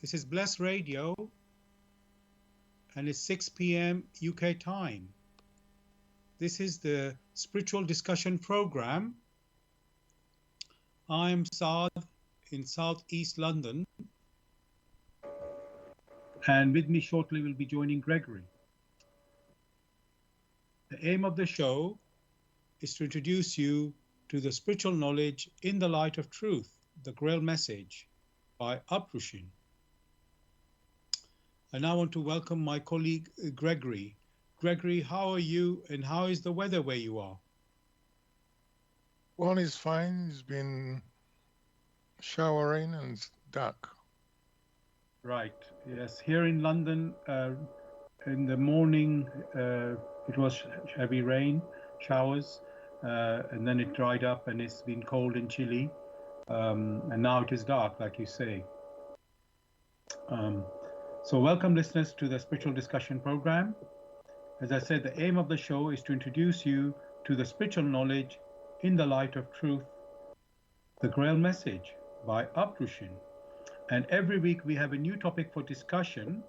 This is Bless Radio and it's 6 p.m. UK time. This is the spiritual discussion program. I'm Saad in Southeast London, and with me shortly will be joining Gregory. The aim of the show is to introduce you to the spiritual knowledge in the light of truth, the Grail message by Uprushin. I now want to welcome my colleague Gregory. Gregory, how are you and how is the weather where you are? Well, it's fine. It's been showering and it's dark. Right. Yes. Here in London, in the morning, it was heavy rain, showers, and then it dried up and it's been cold and chilly. And now it is dark, like you say. So welcome listeners to the spiritual discussion program. As I said, the aim of the show is to introduce you to the spiritual knowledge in the light of truth, the Grail message by Uprushin. And every week we have a new topic for discussion.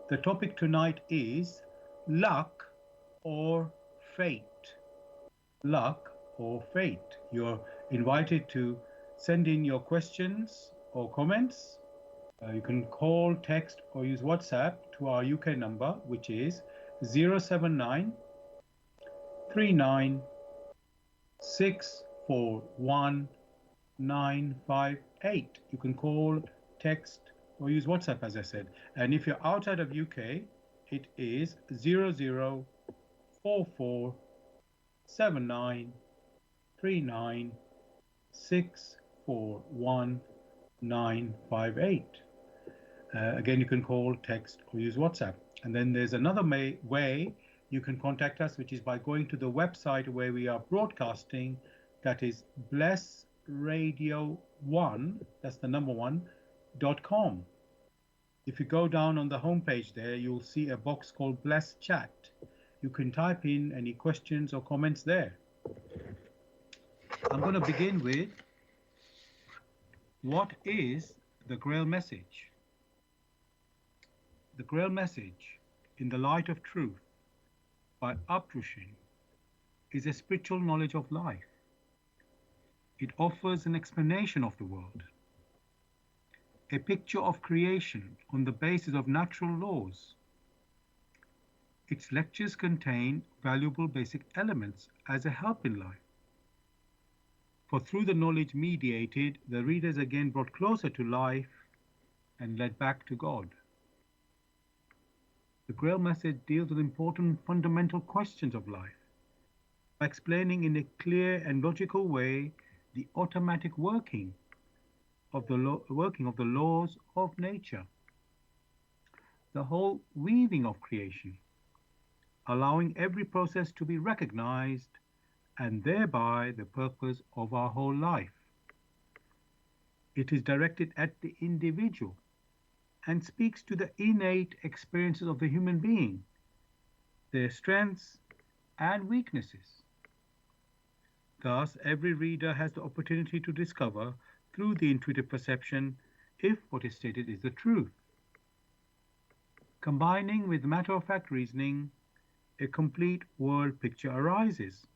The topic tonight is luck or fate. Luck or fate. You're invited to send in your questions or comments. You can call, text, or use WhatsApp to our UK number, which is 079 39 641 958. You can call, text, or use WhatsApp, as I said. And if you're outside of UK, it is 0044 79 39 641 958. Again, you can call, text, or use WhatsApp. And then there's another way you can contact us, which is by going to the website where we are broadcasting. That is blessradio1, that's the number one.com. If you go down on the homepage there, you'll see a box called Bless Chat. You can type in any questions or comments there. I'm going to begin with, what is the Grail message? The Grail message in the light of truth by Uprushin is a spiritual knowledge of life. It offers an explanation of the world, a picture of creation on the basis of natural laws. Its lectures contain valuable basic elements as a help in life. For through the knowledge mediated, the reader is again brought closer to life and led back to God. The Grail message deals with important fundamental questions of life by explaining in a clear and logical way the automatic working of the laws of nature, the whole weaving of creation, allowing every process to be recognized and thereby the purpose of our whole life. It is directed at the individual and speaks to the innate experiences of the human being, their strengths and weaknesses. Thus, every reader has the opportunity to discover through the intuitive perception if what is stated is the truth. Combining with matter-of-fact reasoning, a complete world picture arises,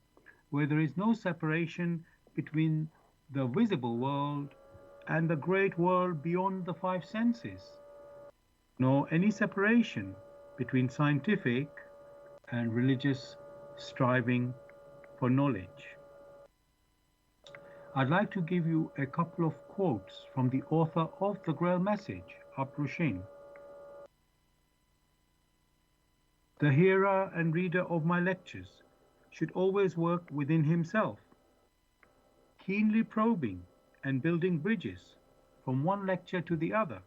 where there is no separation between the visible world and the great world beyond the five senses, nor any separation between scientific and religious striving for knowledge. I'd like to give you a couple of quotes from the author of the Grail message, Uprushin. The hearer and reader of my lectures should always work within himself, keenly probing and building bridges from one lecture to the other,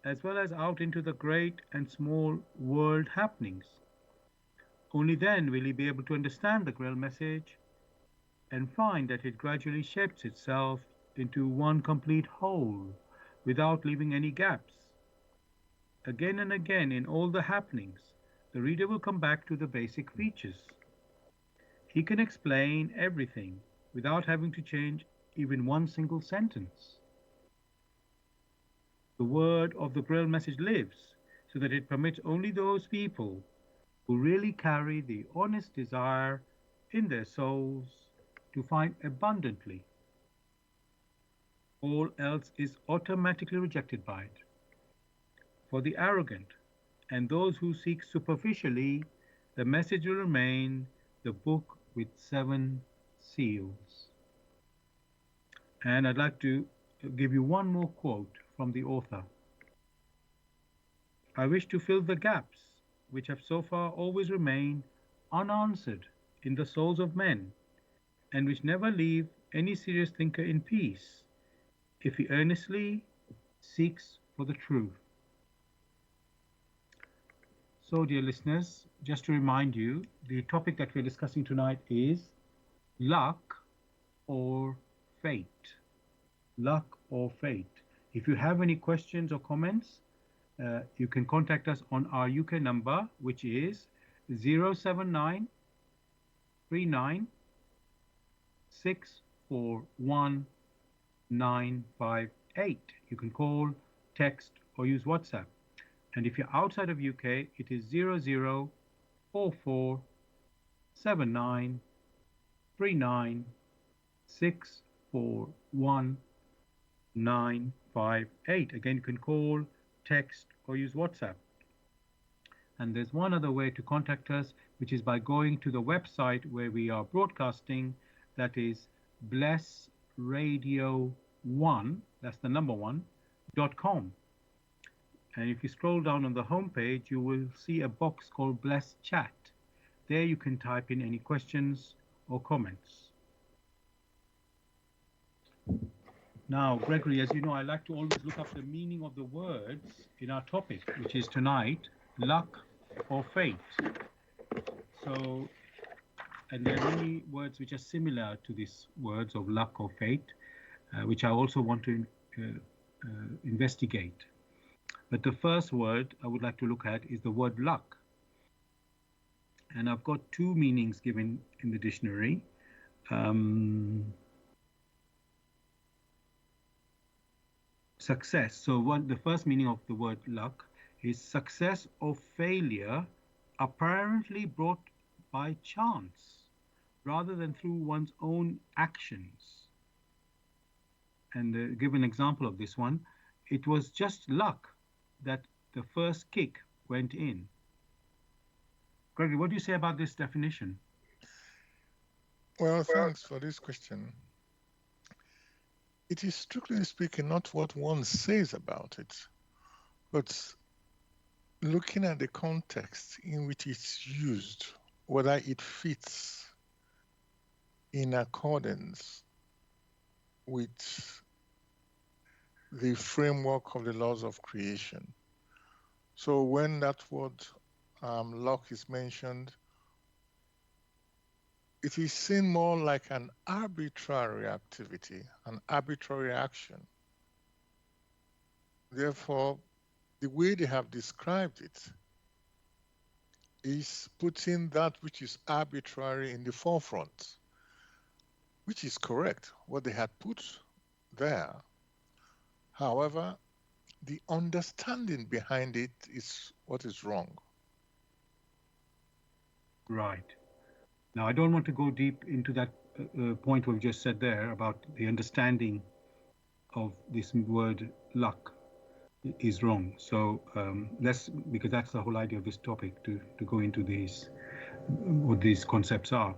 as well as out into the great and small world happenings. Only then will he be able to understand the Grail message and find that it gradually shapes itself into one complete whole without leaving any gaps. Again and again in all the happenings, the reader will come back to the basic features. He can explain everything without having to change even one single sentence. The word of the Grail message lives so that it permits only those people who really carry the honest desire in their souls to find abundantly. All else is automatically rejected by it. For the arrogant and those who seek superficially, the message will remain the book with seven seals. And I'd like to give you one more quote from the author. I wish to fill the gaps which have so far always remained unanswered in the souls of men, and which never leave any serious thinker in peace, if he earnestly seeks for the truth. So, dear listeners, just to remind you, the topic that we're discussing tonight is luck or fate. Luck or fate. If you have any questions or comments, you can contact us on our UK number, which is 079 39 641 958. You can call, text, or use WhatsApp. And if you're outside of UK, it is 00447939641958. Again, you can call, text, or use WhatsApp. And there's one other way to contact us, which is by going to the website where we are broadcasting. That is blessradio1, that's the number one, .com. And if you scroll down on the home page, you will see a box called Bless Chat. There you can type in any questions or comments. Now, Gregory, as you know, I like to always look up the meaning of the words in our topic, which is tonight, luck or fate. So, and there are many words which are similar to these words of luck or fate, which I also want to investigate. But the first word I would like to look at is the word luck. And I've got two meanings given in the dictionary. Success. So the first meaning of the word luck is success or failure apparently brought by chance rather than through one's own actions. And give an example of this one. It was just luck that the first kick went in. Gregory, what do you say about this definition? Well, thanks for this question. It is strictly speaking not what one says about it, but looking at the context in which it's used, whether it fits in accordance with the framework of the laws of creation. So when that word luck is mentioned, it is seen more like an arbitrary activity, an arbitrary action. Therefore, the way they have described it is putting that which is arbitrary in the forefront, which is correct, what they had put there. However, the understanding behind it is what is wrong. Right. Now, I don't want to go deep into that point we've just said there about the understanding of this word luck is wrong. So because that's the whole idea of this topic, to go into these, what these concepts are.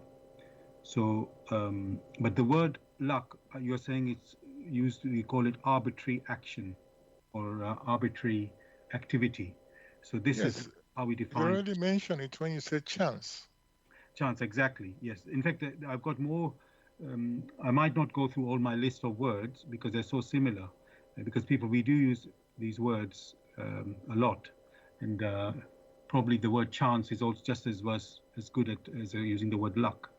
So, but the word luck, you're saying it's used, we call it arbitrary action or arbitrary activity. So this is how we define. You already mentioned it when you said chance. Chance, exactly, yes. In fact, I've got more. I might not go through all my list of words because they're so similar, because we do use these words a lot, and probably the word chance is also just as good as using the word luck.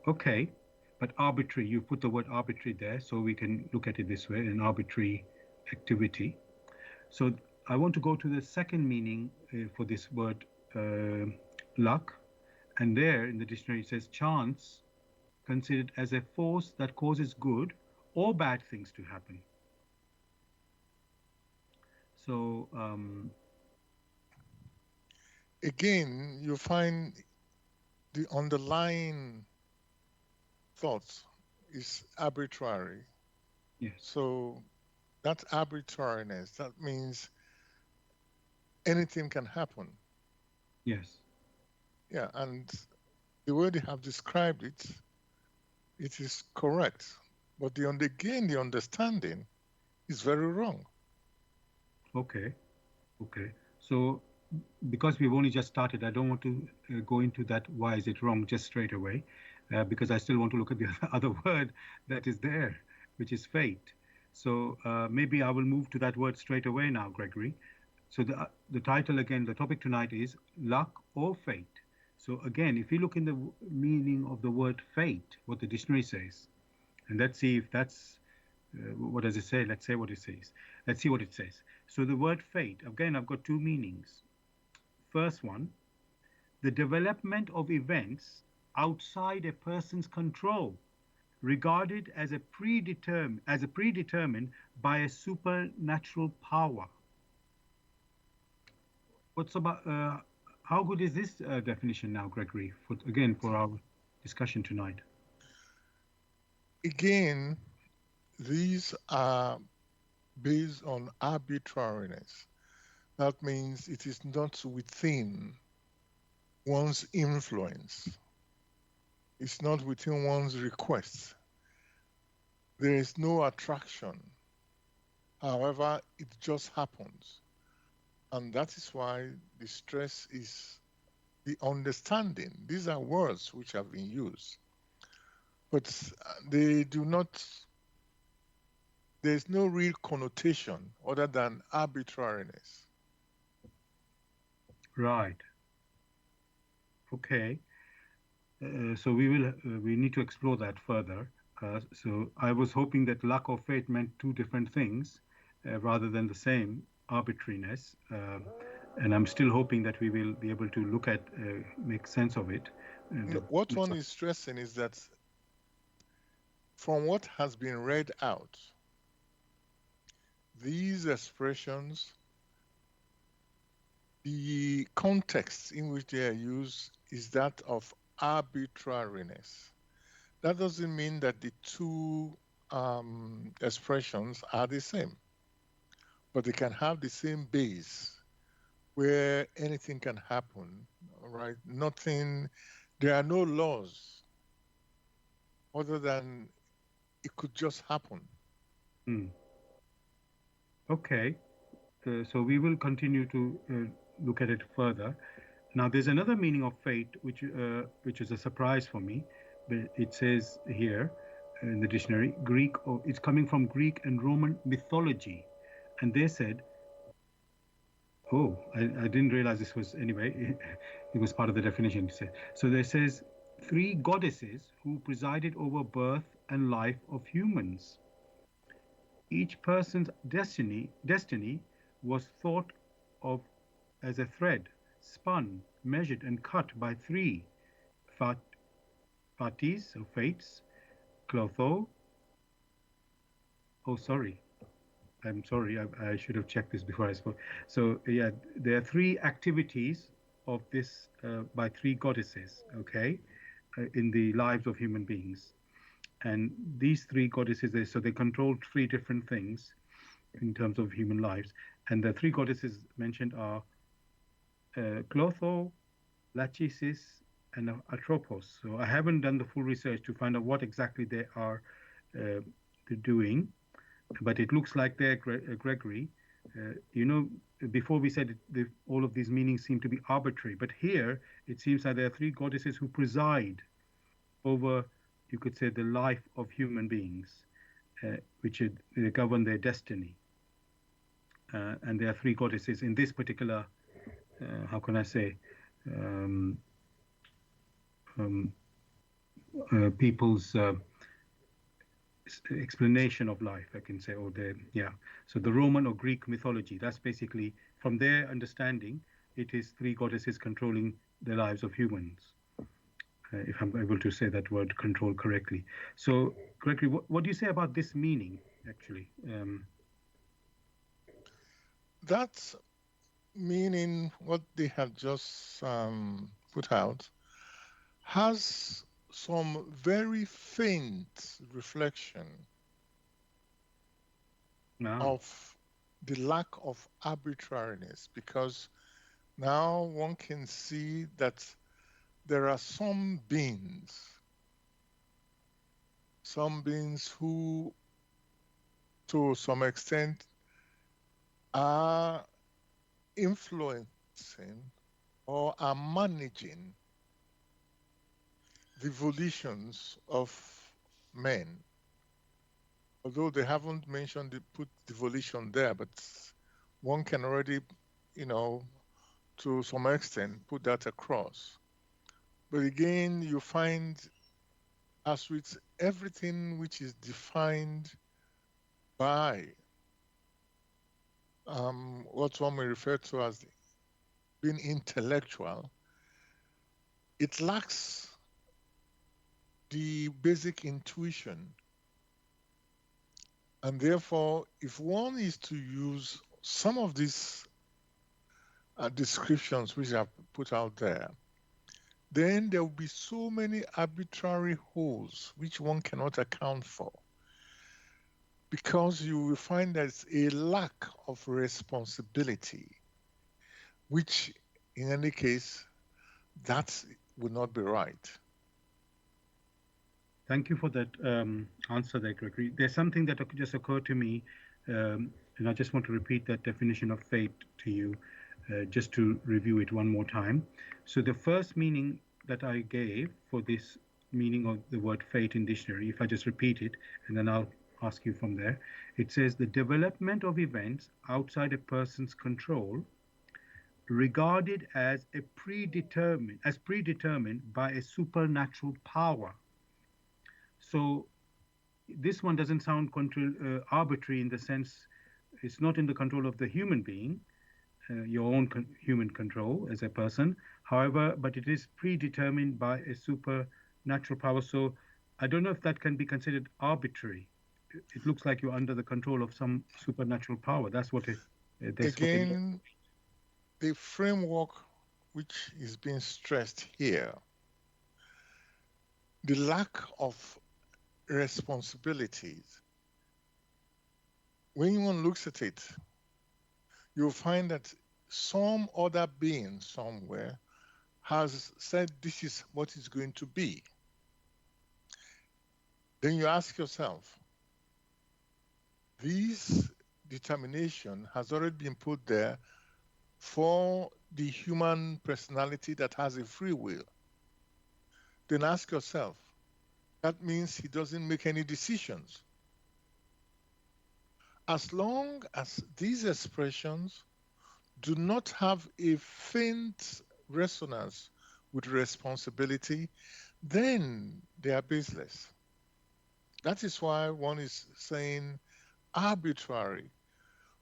Okay, but arbitrary, you put the word arbitrary there, so we can look at it this way, an arbitrary activity. So I want to go to the second meaning for this word luck, and there in the dictionary it says chance considered as a force that causes good or bad things to happen. So, Again, you find the underlying thought is arbitrary. yes, So that arbitrariness, that means anything can happen. yes, Yeah, and the way they have described it, it is correct. But again, the understanding is very wrong. okay, okay. So, because we've only just started, I don't want to go into that. Why is it wrong just straight away? Because I still want to look at the other word that is there, which is fate. So maybe I will move to that word straight away now, Gregory. So the title again, the topic tonight is luck or fate. So again, if you look in the meaning of the word fate, what the dictionary says, and let's see if that's what does it say? Let's say what it says. Let's see what it says. So the word fate, again, I've got two meanings. First one, the development of events outside a person's control, regarded as a predetermined by a supernatural power. What's about how good is this definition now, Gregory? For again for our discussion tonight. Again, these are based on arbitrariness. That means it is not within one's influence, it's not within one's request. There is no attraction. However, it just happens. And that is why the stress is the understanding. These are words which have been used, but they do not, there's no real connotation other than arbitrariness. Right. Okay. So we need to explore that further. So I was hoping that luck or fate meant two different things rather than the same arbitrariness, and I'm still hoping that we will be able to look at make sense of it. What one is stressing is that from what has been read out, these expressions, the context in which they are used is that of arbitrariness. That doesn't mean that the two expressions are the same, but they can have the same base where anything can happen, right? Nothing, there are no laws other than it could just happen. Hmm. Okay. So we will continue to look at it further. Now, there's another meaning of fate, which is a surprise for me. But it says here in the dictionary, Greek, or it's coming from Greek and Roman mythology, and they said, oh, I didn't realize this was anyway. It was part of the definition. It said. So there says three goddesses who presided over birth and life of humans. Each person's destiny was thought of as a thread, spun, measured, and cut by three fat, fatis or fates, clotho. Oh, sorry. I'm sorry. I should have checked this before I spoke. So yeah, there are three activities of this by three goddesses. Okay, in the lives of human beings, and these three goddesses, they control three different things in terms of human lives. And the three goddesses mentioned are Clotho, Lachesis, and Atropos. So I haven't done the full research to find out what exactly they are uh, doing, but it looks like they're Gregory. You know, before we said all of these meanings seem to be arbitrary, but here it seems like there are three goddesses who preside over, you could say, the life of human beings, which govern their destiny. And there are three goddesses in this particular, how can I say, um, um, people's explanation of life, I can say, or the, yeah. So the Roman or Greek mythology, that's basically, from their understanding, it is three goddesses controlling the lives of humans. If I'm able to say that word control correctly. So, Gregory, what do you say about this meaning, actually? That meaning, what they have just put out, has some very faint reflection Ah, of the lack of arbitrariness, because now one can see that there are some beings who, to some extent, are influencing or are managing the volitions of men. Although they haven't mentioned put the volition there, but one can already, you know, to some extent, put that across. But again, you find, as with everything which is defined by what one may refer to as being intellectual, it lacks the basic intuition. And therefore, if one is to use some of these descriptions which are put out there, then there will be so many arbitrary holes which one cannot account for, because you will find there's a lack of responsibility, which in any case, that would not be right. thank you for that answer there, Gregory. There's something that just occurred to me, and I just want to repeat that definition of fate to you, just to review it one more time. So the first meaning that I gave for this meaning of the word fate in dictionary, if I just repeat it, and then I'll ask you from there, it says the development of events outside a person's control regarded as predetermined by a supernatural power. So this one doesn't sound arbitrary in the sense it's not in the control of the human being, your own human control as a person. However, but it is predetermined by a supernatural power. So I don't know if that can be considered arbitrary. It looks like you're under the control of some supernatural power. That's what it. Again, the framework which is being stressed here, the lack of responsibilities. When one looks at it, you'll find that some other being somewhere has said this is what it's going to be. Then you ask yourself, this determination has already been put there for the human personality that has a free will. Then ask yourself, that means he doesn't make any decisions. As long as these expressions do not have a faint resonance with responsibility, then they are baseless. That is why one is saying arbitrary.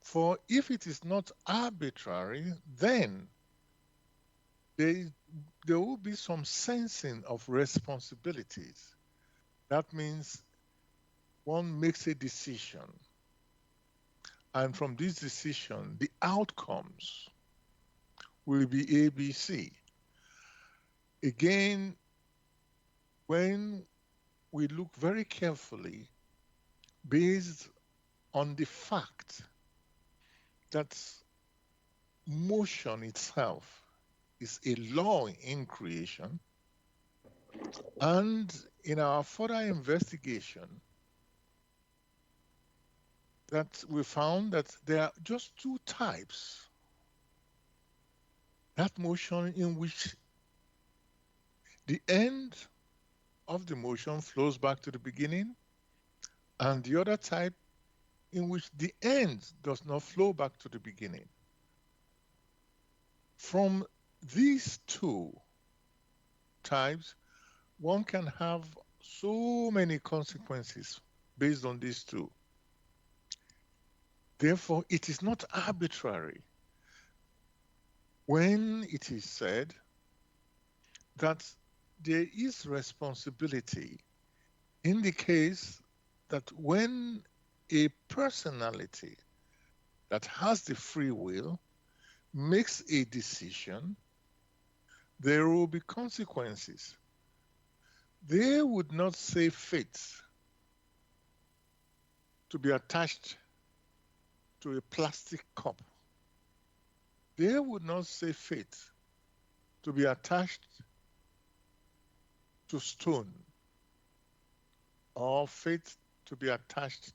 For if it is not arbitrary, then there, there will be some sensing of responsibilities. That means one makes a decision, and from this decision, the outcomes will be ABC. Again, when we look very carefully, based on the fact that motion itself is a law in creation, and in our further investigation, that we found that there are just two types. That motion in which the end of the motion flows back to the beginning, and the other type in which the end does not flow back to the beginning. From these two types, one can have so many consequences based on these two. Therefore, it is not arbitrary when it is said that there is responsibility in the case that when a personality that has the free will makes a decision, there will be consequences. They would not say fate to be attached to a plastic cup. They would not say fate to be attached to stone or fate to be attached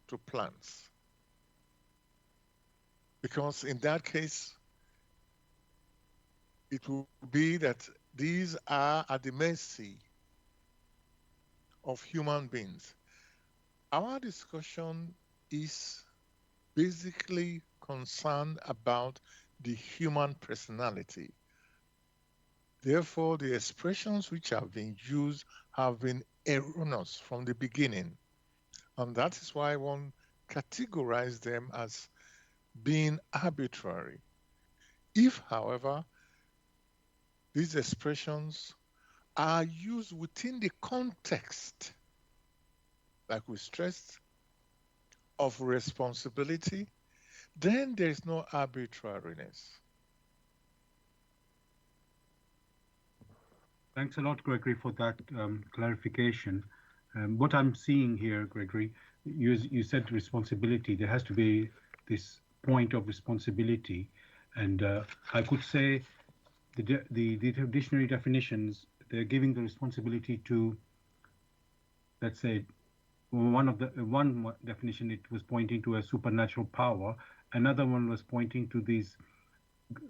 to plants. Because in that case, it will be that these are at the mercy of human beings. Our discussion is basically concerned about the human personality. Therefore, the expressions which have been used have been erroneous from the beginning. And that is why one categorized them as being arbitrary. If, however, these expressions are used within the context, like we stressed, of responsibility, then there is no arbitrariness. Thanks a lot, Gregory, for that clarification. What I'm seeing here, Gregory, you said responsibility. There has to be this point of responsibility, and I could say the dictionary definitions, they're giving the responsibility to, let's say, one definition, it was pointing to a supernatural power. Another one was pointing to these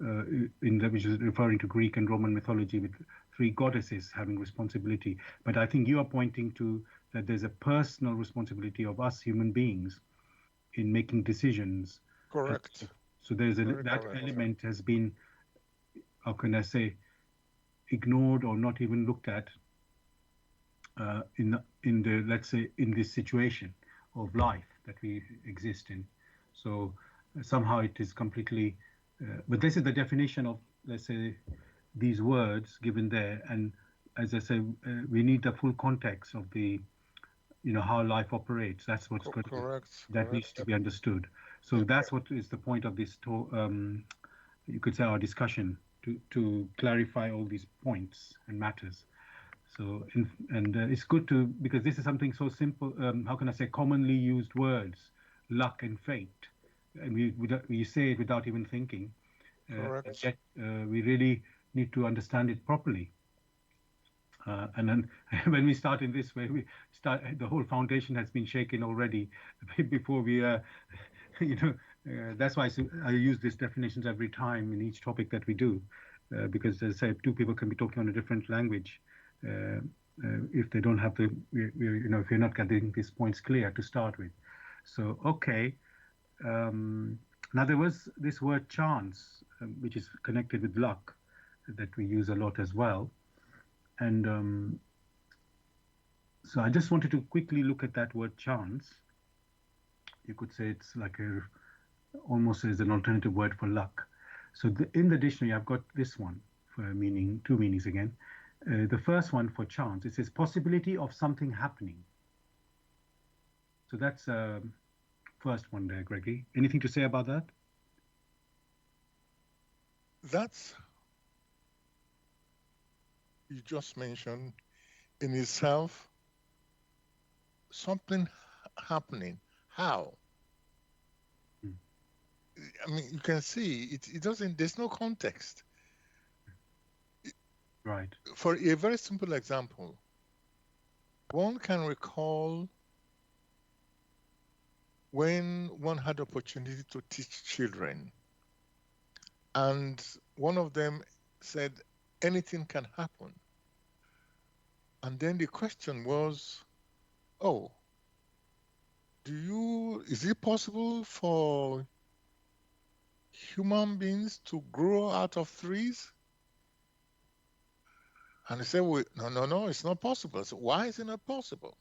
which is referring to Greek and Roman mythology with three goddesses having responsibility. But I think you are pointing to that there's a personal responsibility of us human beings in making decisions. And Correct. so there's Very that correct. element has been, how can I say, ignored or not even looked at in the, let's say, in this situation of life that we exist in. So somehow it is completely, but this is the definition of, let's say, these words given there. And as I said, we need the full context of the, how life operates. That's what's going to, Correct. that Correct. needs to be understood. So Yep. that's what is the point of this you could say, our discussion, to clarify all these points and matters. So, and it's good to, because this is something so simple. How can I say, commonly used words, luck and fate, and we say it without even thinking. And Correct. yet we really need to understand it properly. And then when we start in this way, we start, the whole foundation has been shaken already before we, you know, that's why I use these definitions every time in each topic that we do, because as I say, two people can be talking on a different language. If they don't have if you're not getting these points clear to start with. So, okay. Now there was this word chance, which is connected with luck, that we use a lot as well. And so I just wanted to quickly look at that word chance. You could say it's like almost as an alternative word for luck. So in the dictionary, I've got this one for meaning, two meanings again. The first one for chance, it says possibility of something happening. So that's first one there, Gregory. Anything to say about that? That's, you just mentioned in itself something happening. How? Mm. I mean, you can see it doesn't, there's no context. Right. For a very simple example, one can recall when one had opportunity to teach children, and one of them said, anything can happen. And then the question was, oh, is it possible for human beings to grow out of trees? And he said, well, no, no, no, it's not possible. So why is it not possible?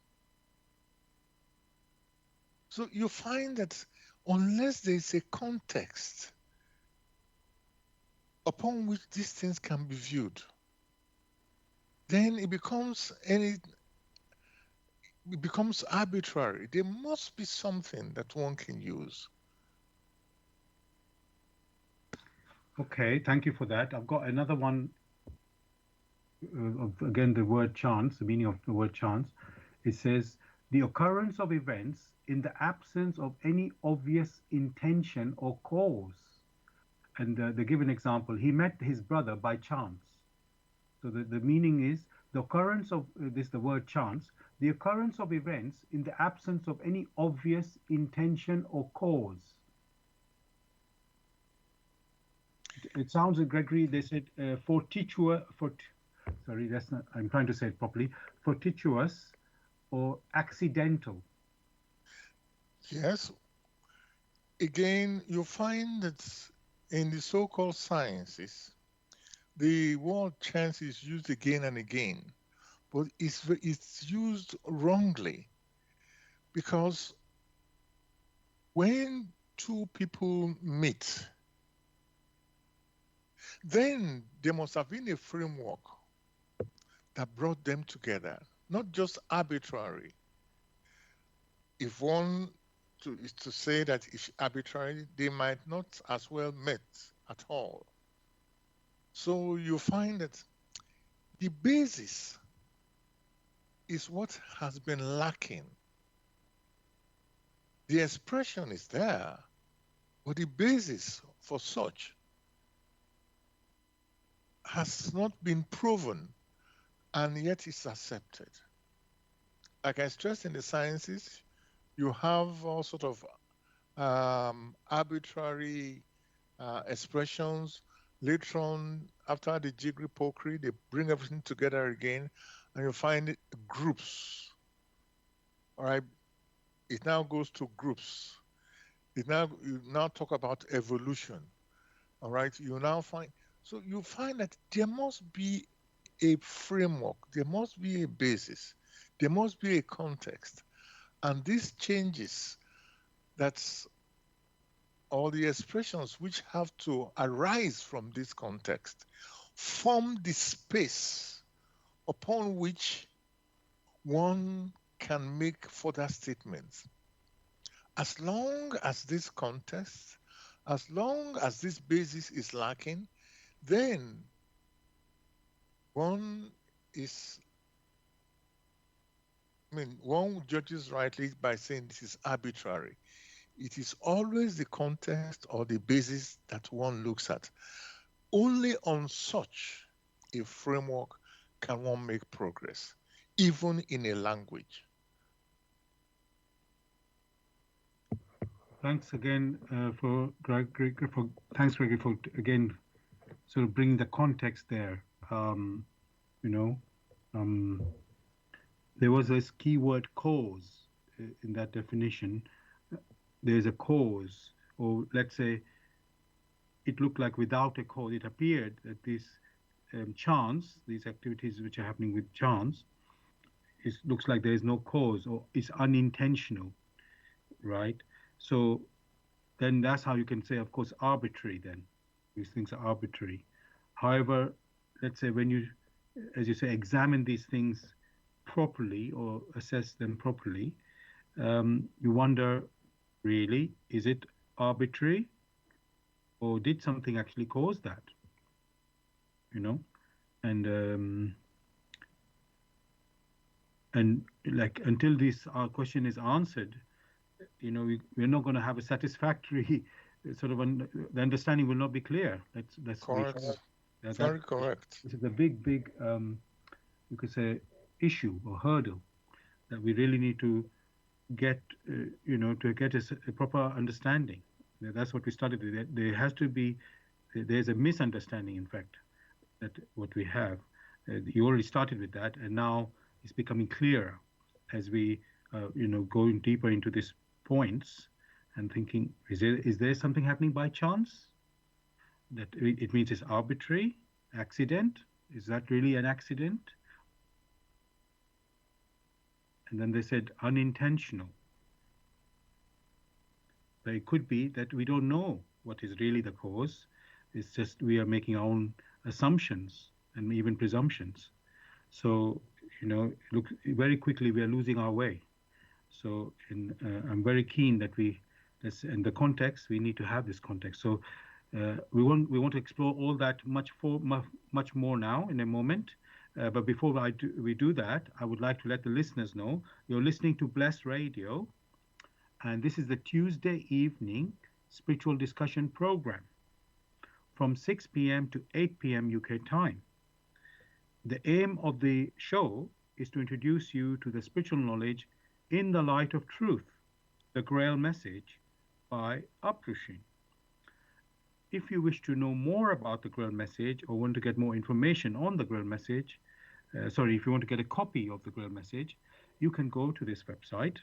So you find that unless there is a context upon which these things can be viewed, then it becomes arbitrary. There must be something that one can use. Okay, thank you for that. I've got another one of again the word chance, the meaning of the word chance. It says the occurrence of events in the absence of any obvious intention or cause. And they give an example. He met his brother by chance. So the meaning is the occurrence of this, the word chance, the occurrence of events in the absence of any obvious intention or cause. It sounds, Gregory, they said sorry, that's not, I'm trying to say it properly, fortuitous or accidental. Yes, again, you find that in the so-called sciences, the word chance is used again and again, but it's used wrongly because when two people meet, then there must have been a framework that brought them together, not just arbitrary. If one is to say that it's arbitrary, they might not as well met at all. So you find that the basis is what has been lacking. The expression is there, but the basis for such has not been proven and yet it's accepted. Like I stressed in the sciences, you have all sort of arbitrary expressions. Later on, after the jiggery pokery, they bring everything together again, and you find groups. All right, it now goes to groups. You now talk about evolution. All right, you now find so you find that there must be a framework, there must be a basis, there must be a context, and these changes that's all the expressions which have to arise from this context form the space upon which one can make further statements. As long as this context, as long as this basis is lacking, then one is, one judges rightly by saying this is arbitrary. It is always the context or the basis that one looks at. Only on such a framework can one make progress, even in a language. Thanks again thanks, Gregory, for again sort of bringing the context there. You know, um, there was this keyword cause in that definition. There's a cause, or let's say it looked like without a cause. It appeared that this chance, these activities which are happening with chance, it looks like there is no cause or it's unintentional, right? So then that's how you can say, of course, arbitrary. Then these things are arbitrary. However, let's say when you, as you say, examine these things properly or assess them properly, you wonder, really, is it arbitrary or did something actually cause that? You know, and like until this question is answered, we're not going to have a satisfactory sort of the understanding will not be clear. Let's be Correct. that Very correct. this is a big you could say issue or hurdle that we really need to get to get a proper understanding. That's what we started with. There has to be there's a misunderstanding, in fact, that what we have. You already started with that, and now it's becoming clearer as we, going deeper into these points and thinking: is there something happening by chance? That it means it's arbitrary, accident. Is that really an accident? And then they said unintentional. But it could be that we don't know what is really the cause. It's just we are making our own assumptions and even presumptions. So, look, very quickly we are losing our way. I'm very keen that and the context, we need to have this context. So, We want to explore all that much more now in a moment. But before we do that, I would like to let the listeners know you're listening to Bless Radio, and this is the Tuesday evening spiritual discussion program from 6 p.m. to 8 p.m. UK time. The aim of the show is to introduce you to the spiritual knowledge in the light of truth, the Grail message by Uprishin. If you wish to know more about the Grail message or want to get more information on the Grail message, if you want to get a copy of the Grail message, you can go to this website,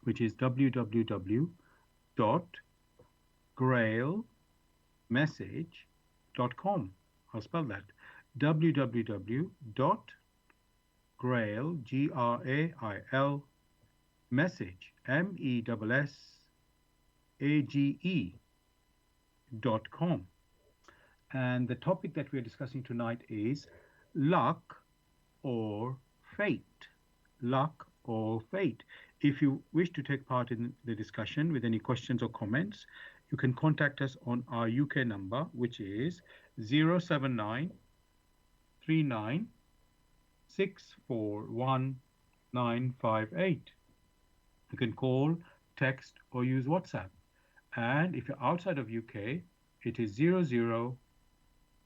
which is www.grailmessage.com. I'll spell that www.grail, Grail, message, message.com. And the topic that we are discussing tonight is luck or fate. Luck or fate. If you wish to take part in the discussion with any questions or comments, you can contact us on our UK number, which is 079 39 641 958. You can call, text, or use WhatsApp. And if you're outside of UK, it is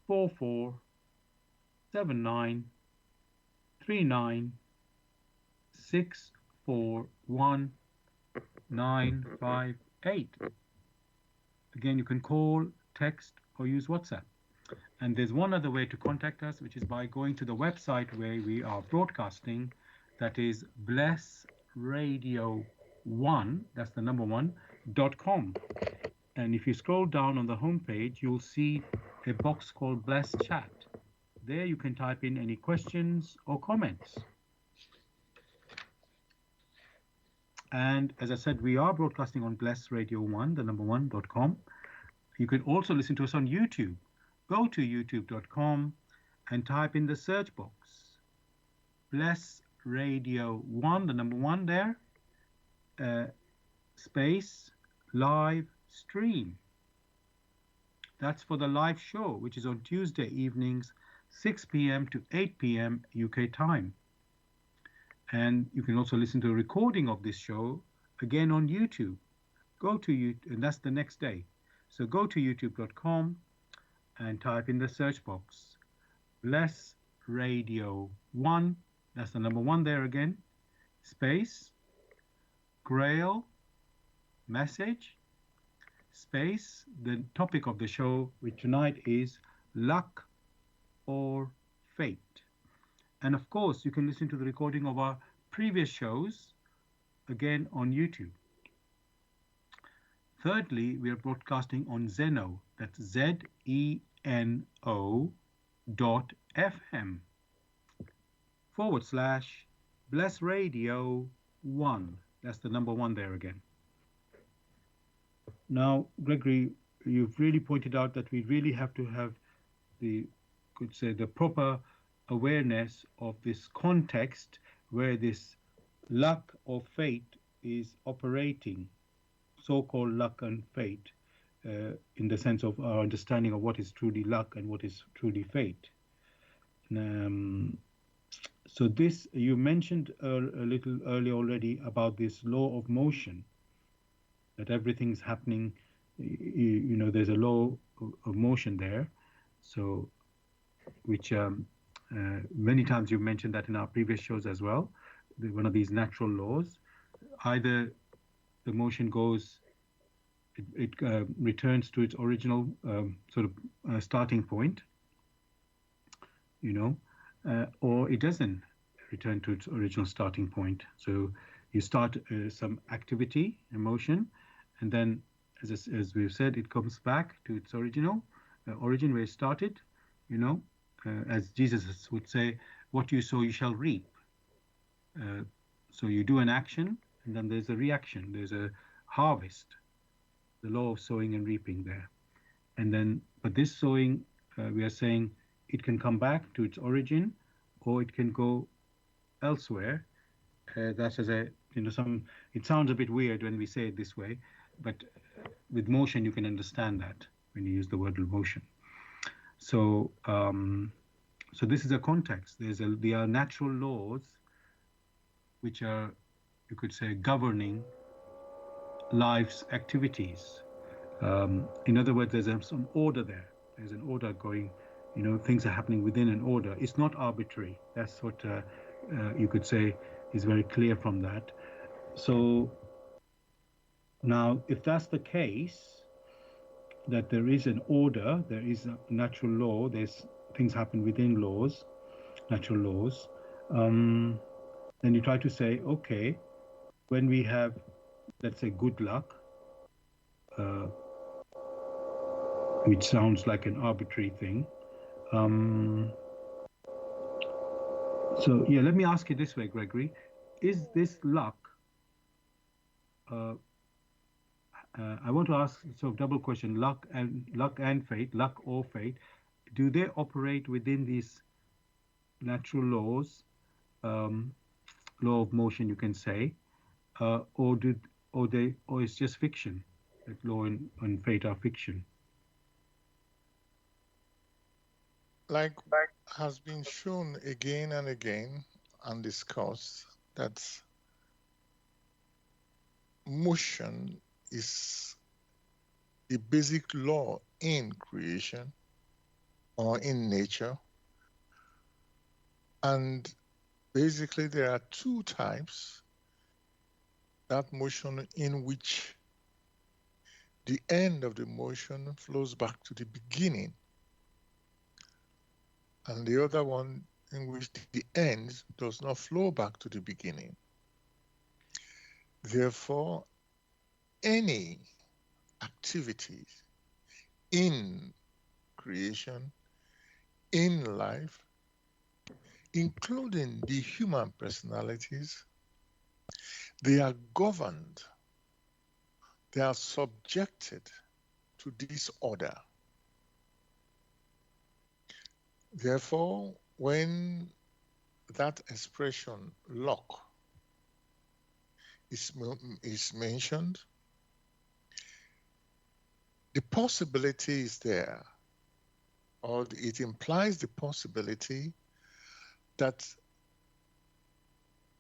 00447939641958. Again, you can call, text, or use WhatsApp. And there's one other way to contact us, which is by going to the website where we are broadcasting. That is blessradio1, that's the number one.com. And if you scroll down on the homepage, you'll see a box called Bless Chat. There you can type in any questions or comments. And as I said, we are broadcasting on blessradio1, the number one.com. You can also listen to us on YouTube. Go to youtube.com and type in the search box Bless Radio 1, the number one there, space live stream. That's for the live show, which is on Tuesday evenings, 6 p.m. to 8 p.m. UK time. And you can also listen to a recording of this show again on YouTube. Go to YouTube, and that's the next day. So go to youtube.com and type in the search box Bless Radio 1, that's the number one there again, space Grail message, space the topic of the show, which tonight is luck or fate. And of course, you can listen to the recording of our previous shows again on YouTube. Thirdly, we are broadcasting on Zeno, that's ZENO.FM / Bless Radio 1. That's the number one there again. Now, Gregory, you've really pointed out that we really have to have the proper awareness of this context where this luck or fate is operating, so-called luck and fate, in the sense of our understanding of what is truly luck and what is truly fate. So this, you mentioned a little earlier already about this law of motion, that everything's happening, there's a law of motion there. So, which many times you've mentioned that in our previous shows as well, one of these natural laws, either the motion goes, it returns to its original starting point, or it doesn't return to its original starting point. So you start some activity, emotion, and then, as we've said, it comes back to its origin where it started. As Jesus would say, "What you sow, you shall reap." So you do an action, and then there's a reaction. There's a harvest. The law of sowing and reaping there, and then, but this sowing, we are saying, it can come back to its origin, or it can go elsewhere. That's as a it sounds a bit weird when we say it this way, but with motion you can understand that. when you use the word motion. So, so this is a context. There are natural laws which are, you could say, governing life's activities. In other words, there's some order there. There's an order going. Things are happening within an order. It's not arbitrary. That's what you could say is very clear from that. So now, if that's the case, that there is an order, there is a natural law, there's things happen within laws, natural laws, then you try to say, okay, when we have, let's say, good luck, uh, which sounds like an arbitrary thing. So, yeah, let me ask you this way, Gregory. Is this luck? Uh, I want to ask sort of double question: luck and fate, luck or fate, do they operate within these natural laws, um, law of motion, you can say, or or it's just fiction? That law and fate are fiction. Like has been shown again and again and discussed, that motion is the basic law in creation or in nature. And basically, there are two types: that motion in which the end of the motion flows back to the beginning, and the other one in which the end does not flow back to the beginning. Therefore, any activities in creation, in life, including the human personalities, they are governed, they are subjected to this order. Therefore, when that expression luck is mentioned, the possibility is there, or it implies the possibility that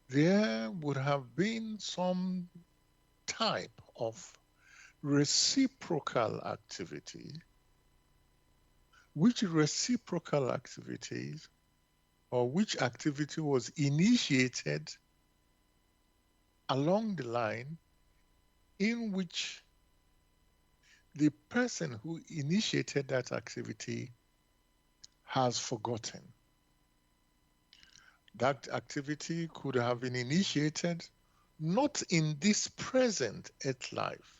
there would have been some type of reciprocal activity, which reciprocal activities or which activity was initiated along the line in which the person who initiated that activity has forgotten. That activity could have been initiated not in this present earth life,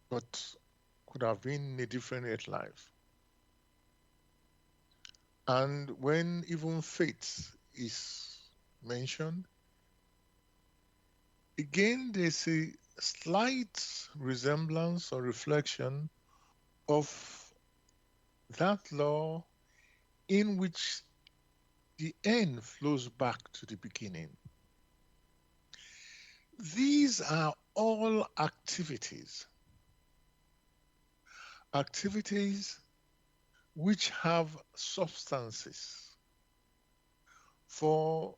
but could have been in a different earth life. And when even fate is mentioned, again there's a slight resemblance or reflection of that law in which the end flows back to the beginning. These are all activities which have substances for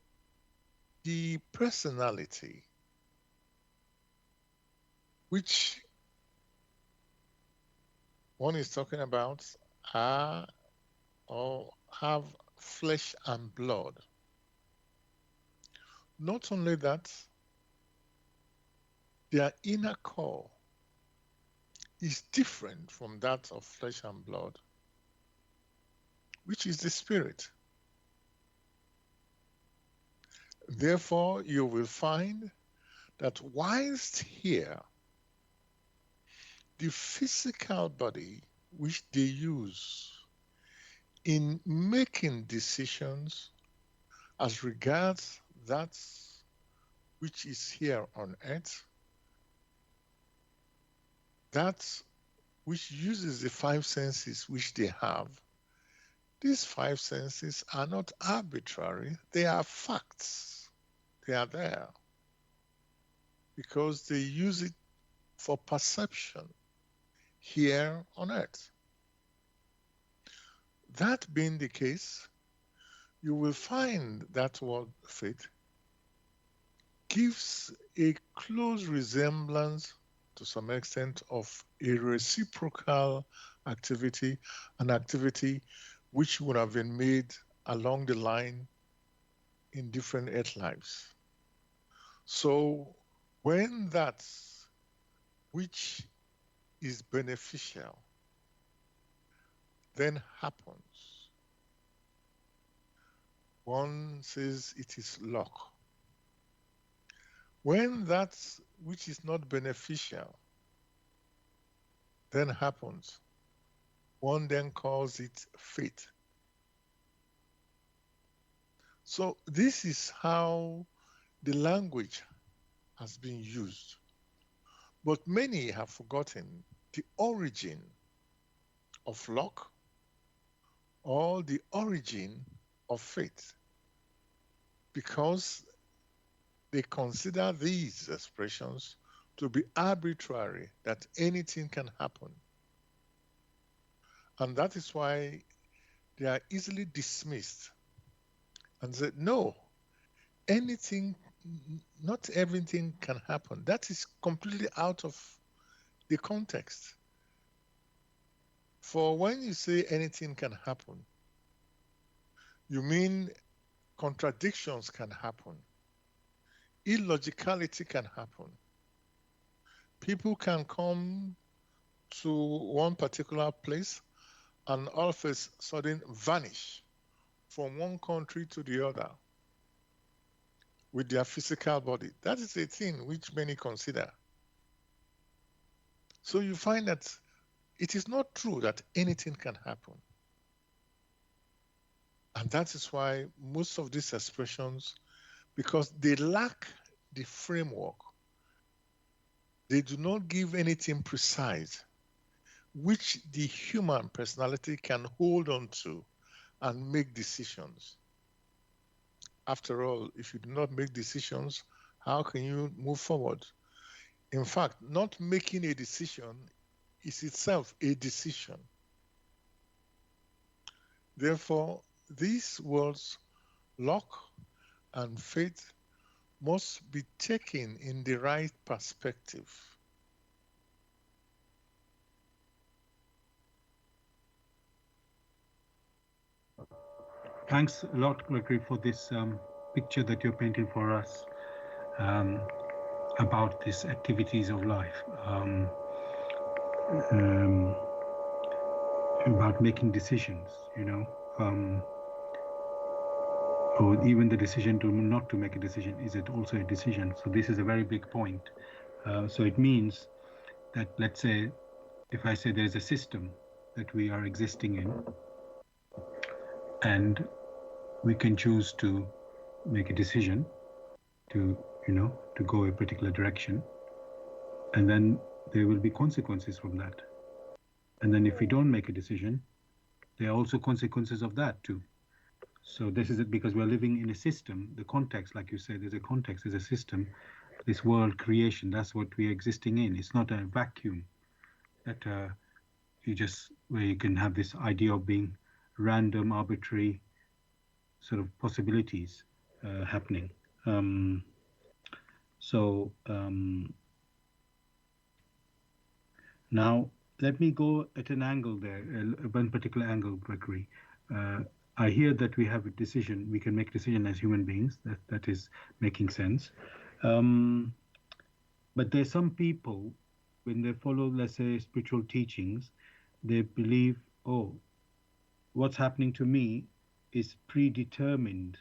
the personality, which one is talking about are or have flesh and blood. Not only that, their inner core is different from that of flesh and blood, which is the spirit. Therefore, you will find that whilst here, the physical body which they use in making decisions as regards that which is here on earth, that which uses the five senses which they have, these five senses are not arbitrary, they are facts. They are there because they use it for perception. here on earth. That being the case, you will find that word faith gives a close resemblance to some extent of a reciprocal activity, an activity which would have been made along the line in different earth lives. So when that which is beneficial then happens, one says it is luck. When that which is not beneficial then happens, one then calls it fate. So this is how the language has been used. But many have forgotten the origin of luck or the origin of fate because they consider these expressions to be arbitrary, that anything can happen. And that is why they are easily dismissed and said, no, anything, not everything can happen. That is completely out of the context. For when you say anything can happen, you mean contradictions can happen, illogicality can happen. People can come to one particular place and all of a sudden vanish from one country to the other with their physical body. That is a thing which many consider. So you find that it is not true that anything can happen. And that is why most of these expressions, because they lack the framework, they do not give anything precise which the human personality can hold on to and make decisions. After all, if you do not make decisions, how can you move forward? In fact, not making a decision is itself a decision. Therefore, these words, luck and faith, must be taken in the right perspective. Thanks a lot, Gregory, for this picture that you're painting for us um, about these activities of life, um, about making decisions, or even the decision to not to make a decision, is it also a decision? So this is a very big point. So it means that, let's say, if I say there's a system that we are existing in, and we can choose to make a decision to, to go a particular direction, and then there will be consequences from that. And then if we don't make a decision, there are also consequences of that too. So this is it, because we're living in a system. The context, like you said, there's a context, there's a system, this world creation, that's what we're existing in. It's not a vacuum that where you can have this idea of being random, arbitrary sort of possibilities happening. Now let me go at an angle there, one particular angle, Gregory. I hear that we have a decision, we can make a decision as human beings, that is making sense. But there's some people, when they follow, let's say, spiritual teachings, they believe, oh, what's happening to me is predetermined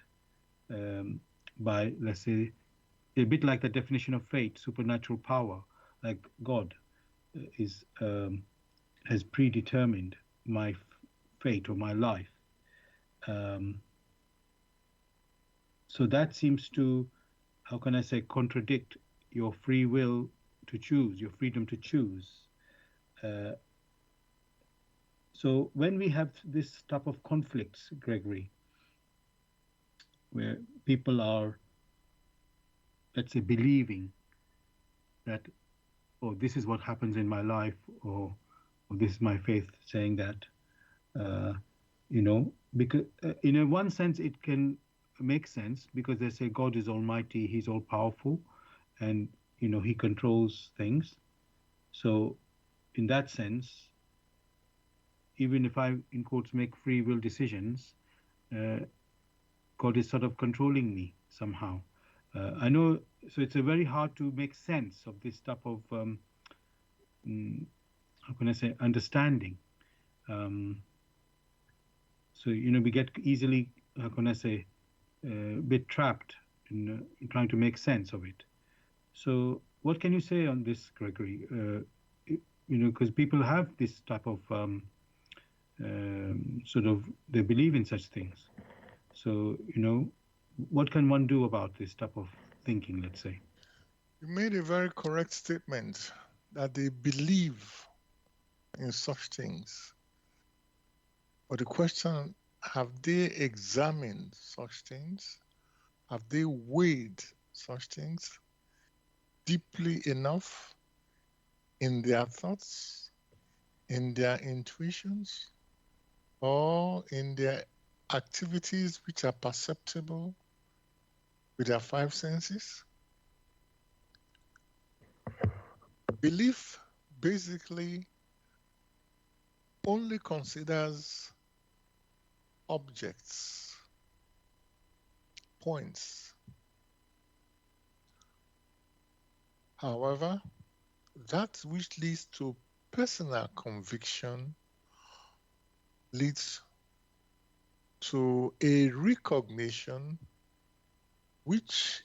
by, let's say, a bit like the definition of fate, supernatural power, like God is has predetermined my fate or my life. So that seems to, how can I say, contradict your free will to choose, your freedom to choose. So when we have this type of conflicts, Gregory, where people are, let's say, believing that, oh, this is what happens in my life, or This is my faith saying that. Uh, because in a one sense it can make sense because they say God is almighty, He's all powerful, and He controls things. So in that sense, even if I, in quotes, make free will decisions, uh, God is sort of controlling me somehow. I know, so it's a very hard to make sense of this type of mm, how can I say understanding. Um, so we get easily, how can I say, a bit trapped in trying to make sense of it. So what can you say on this, Gregory? Because people have this type of sort of, they believe in such things. So what can one do about this type of thinking? Let's say. You made a very correct statement that they believe in such things. But the question, have they examined such things? Have they weighed such things deeply enough in their thoughts, in their intuitions, or in their activities which are perceptible with their five senses? Belief basically only considers objects, points. However, that which leads to personal conviction leads to a recognition which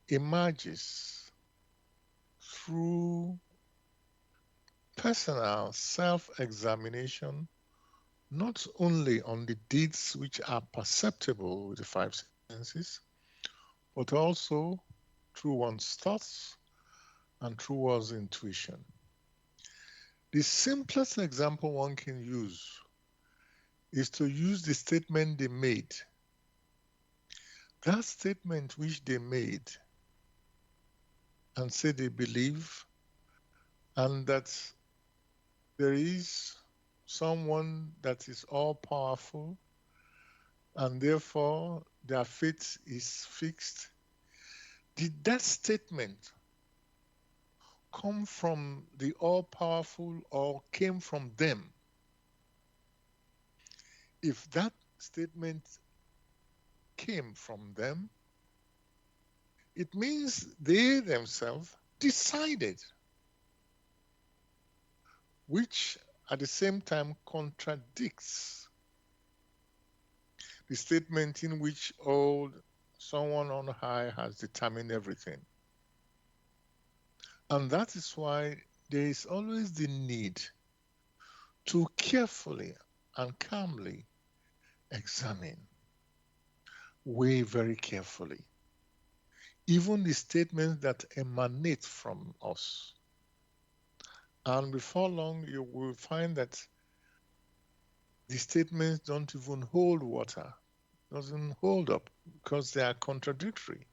emerges through personal self-examination, not only on the deeds which are perceptible with the five senses, but also through one's thoughts and through one's intuition. The simplest example one can use is to use the statement they made. That statement which they made and say they believe, and that there is someone that is all powerful, and therefore their faith is fixed. Did that statement come from the all powerful or came from them? If that statement came from them, it means they themselves decided, which at the same time contradicts the statement in which someone on high has determined everything. And that is why there is always the need to carefully and calmly examine, weigh very carefully, even the statements that emanate from us. And before long, you will find that the statements don't even hold water, doesn't hold up because they are contradictory.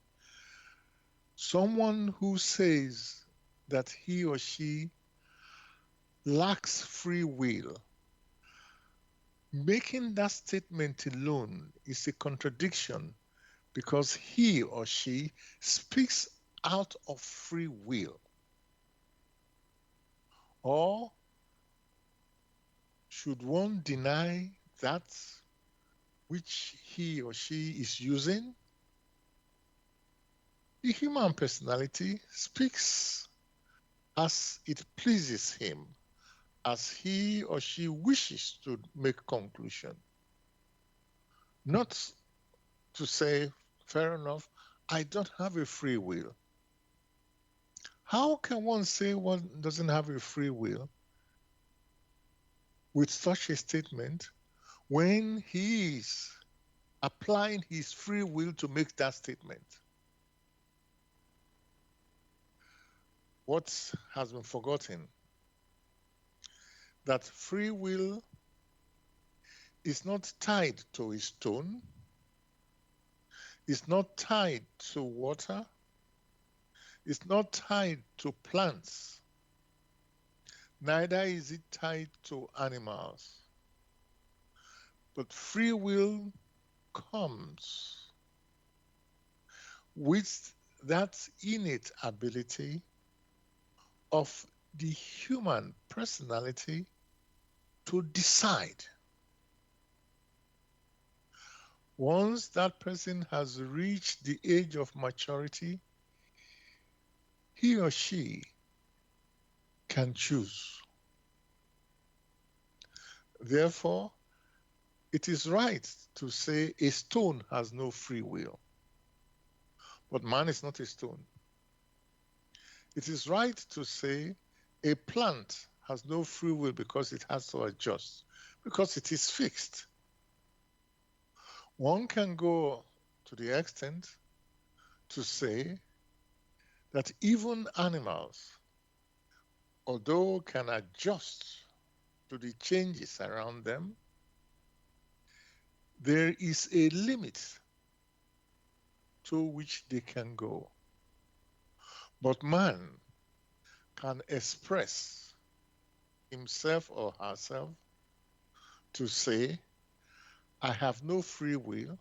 Someone who says that he or she lacks free will, making that statement alone is a contradiction because he or she speaks out of free will. Or should one deny that which he or she is using? The human personality speaks as it pleases him, as he or she wishes to make conclusion. Not to say, fair enough, I don't have a free will. How can one say one doesn't have a free will with such a statement when he is applying his free will to make that statement? What has been forgotten? That free will is not tied to a stone, is not tied to water, is not tied to plants. neither is it tied to animals, but free will comes with that innate ability of the human personality to decide. Once that person has reached the age of maturity, he or she can choose. Therefore, it is right to say a stone has no free will, but man is not a stone. It is right to say a plant has no free will because it has to adjust, because it is fixed. One can go to the extent to say that even animals, although can adjust to the changes around them, there is a limit to which they can go. But man can express himself or herself to say, I have no free will,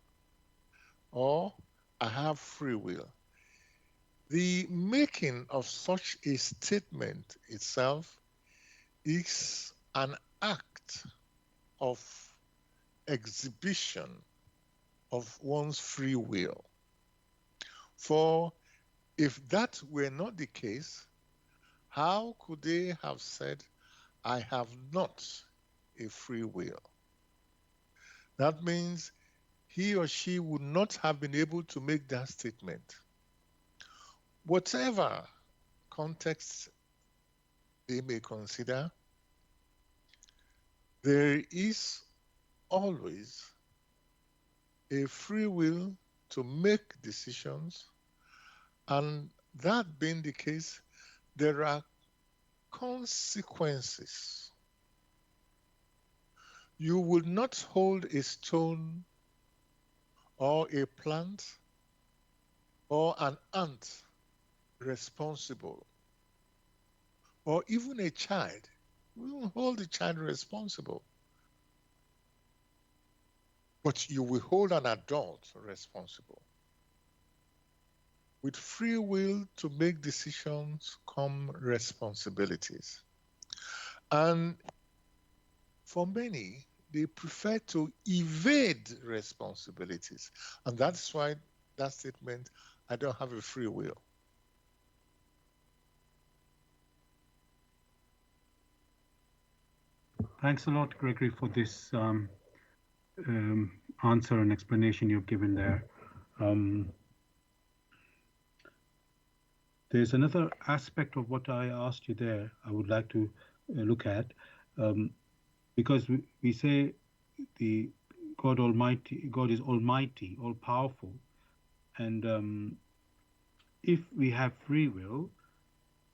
or I have free will. The making of such a statement itself is an act of exhibition of one's free will. For if that were not the case, how could they have said, I have not a free will? That means he or she would not have been able to make that statement. Whatever context they may consider, there is always a free will to make decisions, and that being the case, there are consequences. You will not hold a stone or a plant or an ant responsible, or even a child. You will hold the child responsible, but you will hold an adult responsible. With free will to make decisions come responsibilities. And for many, they prefer to evade responsibilities. And that's why that statement, I don't have a free will. Thanks a lot, Gregory, for this um, answer and explanation you've given there. Um, there's another aspect of what I asked you there I would like to look at, um, because we say the God is Almighty, all powerful, and if we have free will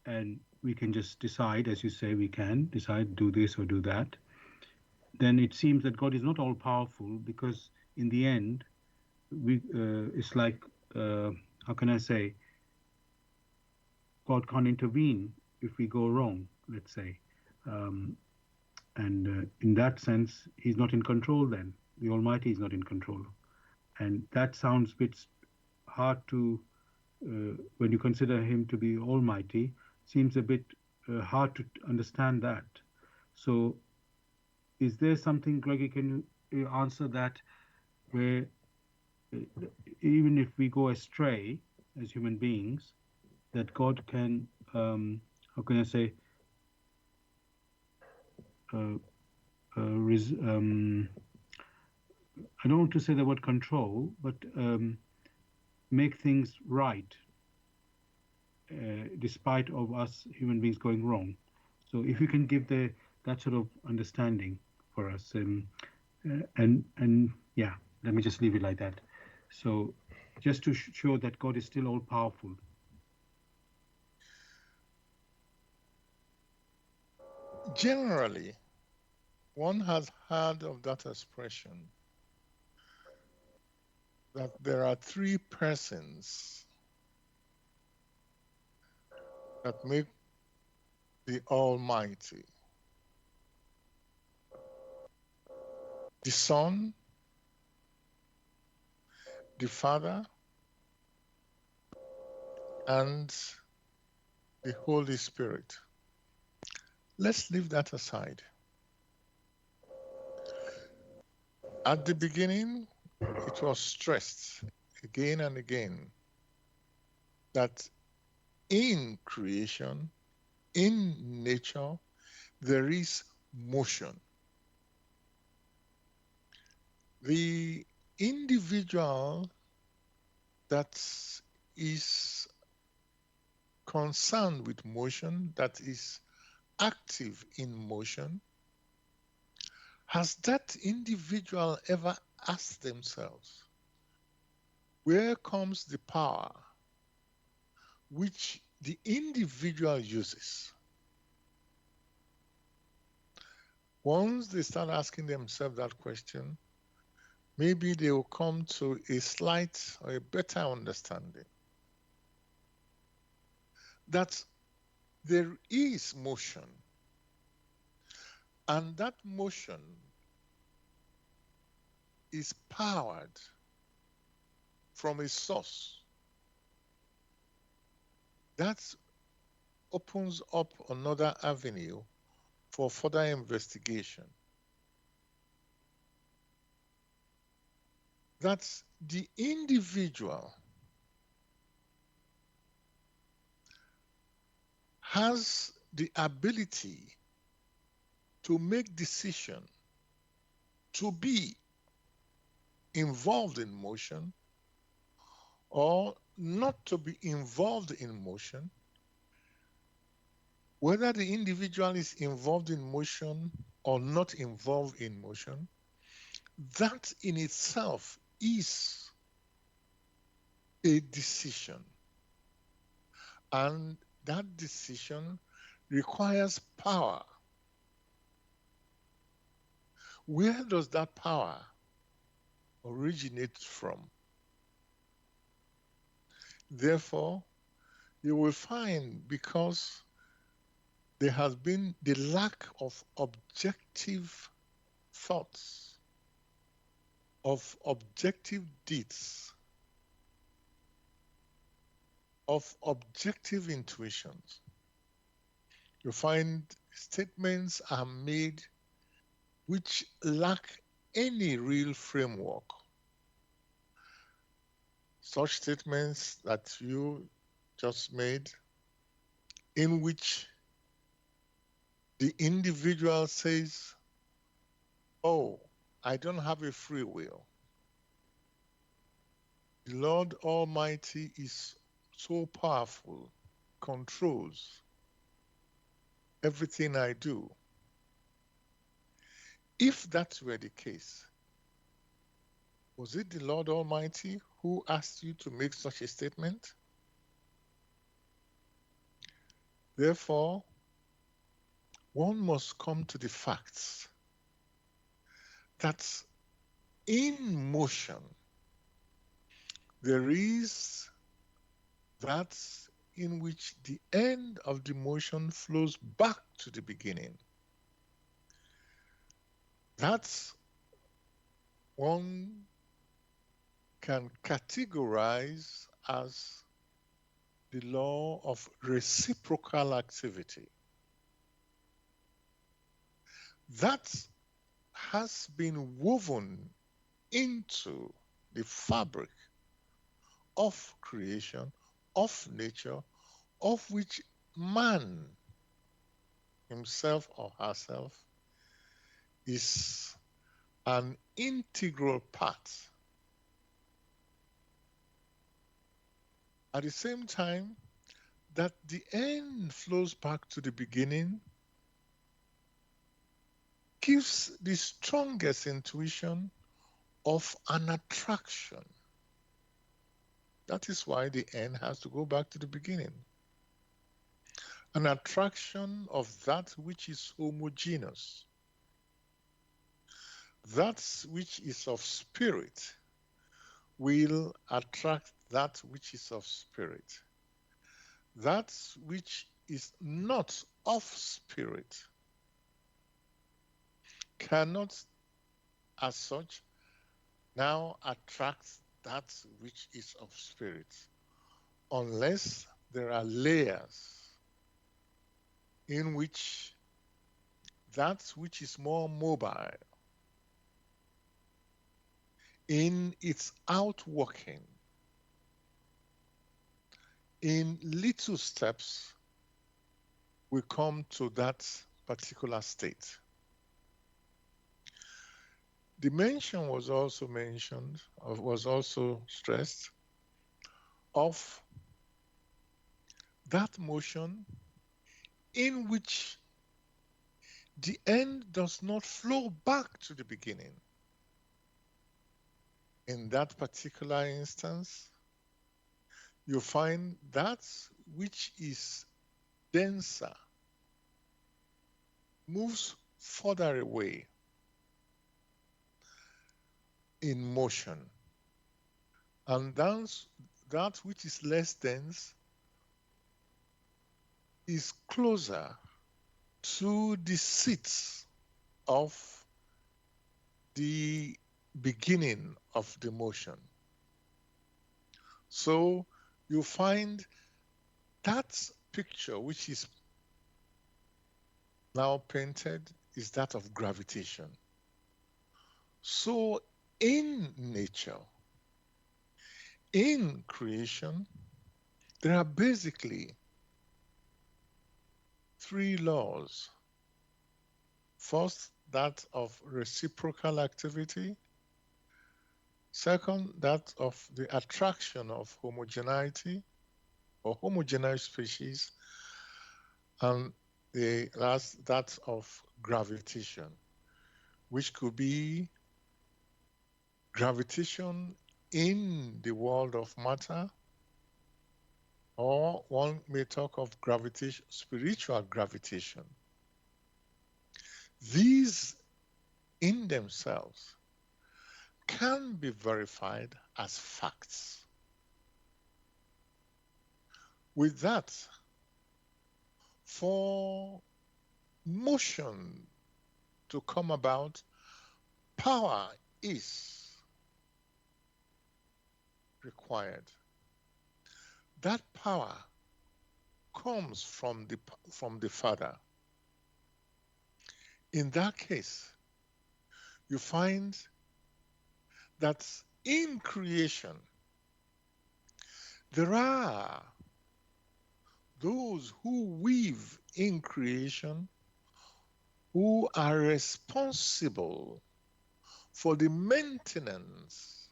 and we can just decide, as you say, we can decide do this or do that, then it seems that God is not all powerful, because in the end, it's like, how can I say, God can't intervene if we go wrong, let's say. Um, and in that sense, He's not in control then. The Almighty is not in control. And that sounds a bit hard to, when you consider Him to be Almighty, seems a bit hard to understand that. So, is there something, Greggy, can you answer that, where uh, even if we go astray as human beings, that God can, how can I say, uh, I don't want to say the word control, but make things right, despite of us human beings going wrong. So if you can give that sort of understanding for us, and yeah, let me just leave it like that. So just to show that God is still all powerful. Generally, one has heard of that expression that there are three persons that make the Almighty. the Son, the Father, and the Holy Spirit. Let's leave that aside. At the beginning, it was stressed again and again that in creation, in nature, there is motion. The individual that is concerned with motion, that is active in motion, has that individual ever asked themselves, where comes the power which the individual uses? Once they start asking themselves that question, maybe they will come to a slight or a better understanding that there is motion, and that motion is powered from a source. That opens up another avenue for further investigation. That the individual has the ability to make decision, to be involved in motion or not to be involved in motion, whether the individual is involved in motion or not involved in motion, that in itself is a decision. And that decision requires power. Where does that power originate from? Therefore, you will find because there has been the lack of objective thoughts, of objective deeds, of objective intuitions. You find statements are made which lack any real framework. Such statements that you just made, in which the individual says, oh, I don't have a free will. The Lord Almighty is so powerful, controls everything I do. If that were the case, was it the Lord Almighty who asked you to make such a statement? Therefore, one must come to the facts that in motion, there is that in which the end of the motion flows back to the beginning. That's one can categorize as the law of reciprocal activity. That has been woven into the fabric of creation, of nature, of which man himself or herself is an integral part. At the same time, that the end flows back to the beginning gives the strongest intuition of an attraction. That is why the end has to go back to the beginning. An attraction of that which is homogeneous, that which is of spirit will attract that which is of spirit. That which is not of spirit cannot as such now attracts that which is of spirit, unless there are layers in which that which is more mobile in its outworking, in little steps, we come to that particular state. Dimension was also mentioned, or was also stressed, of that motion in which the end does not flow back to the beginning. In that particular instance, you find that which is denser moves further away in motion, and that which is less dense is closer to the seats of the beginning of the motion. So you find that picture which is now painted is that of gravitation. So in nature, in creation, there are basically three laws. First, that of reciprocal activity. Second, that of the attraction of homogeneity or homogeneous species. And the last, that of gravitation, which could be gravitation in the world of matter, or one may talk of gravitation, spiritual gravitation. These in themselves can be verified as facts. With that, for motion to come about, power is required. That power comes from the Father. In that case, you find that in creation, there are those who weave in creation who are responsible for the maintenance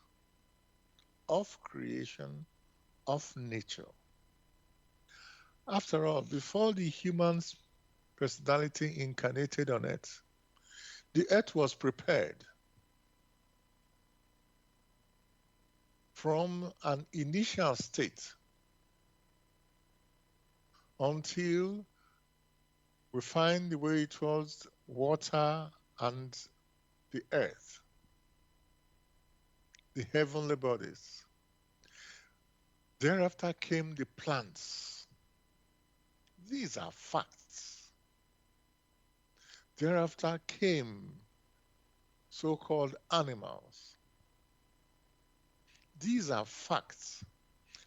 of creation, of nature. After all, before the human's personality incarnated on earth, the earth was prepared from an initial state until we find the way it was water and the earth, the heavenly bodies. Thereafter came the plants. These are facts. Thereafter came so-called animals. These are facts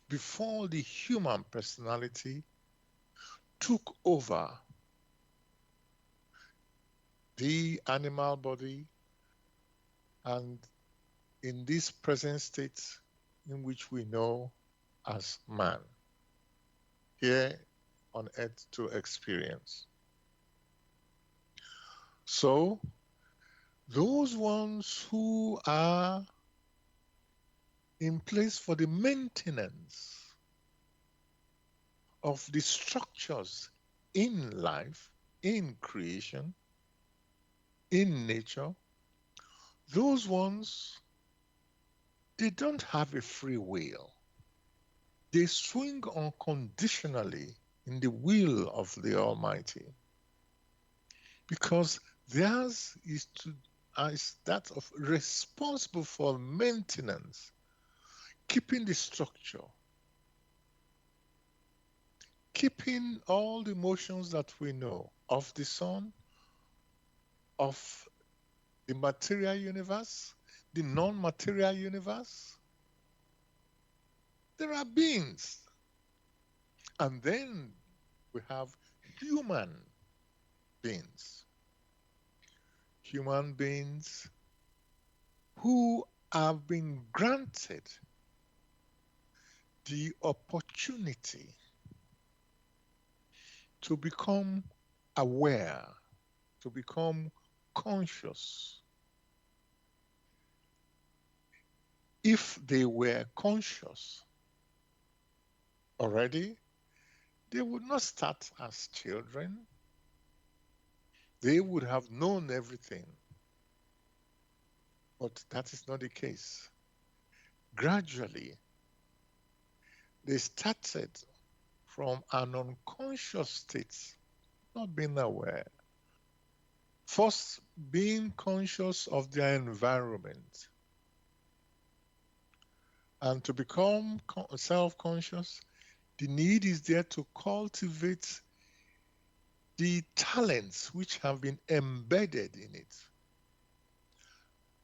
before the human personality took over the animal body and in this present state in which we know as man here on earth to experience. So those ones who are in place for the maintenance of the structures in life, in creation, in nature, those ones, they don't have a free will. They swing unconditionally in the will of the Almighty because theirs is that of responsible for maintenance, keeping the structure, keeping all the motions that we know of the sun, of the material universe, the non-material universe. There are beings. And then we have human beings. Human beings who have been granted the opportunity to become aware, to become conscious. If they were conscious already, they would not start as children. They would have known everything. But that is not the case. Gradually, they started from an unconscious state, not being aware. First, being conscious of their environment. And to become self conscious, the need is there to cultivate the talents which have been embedded in it.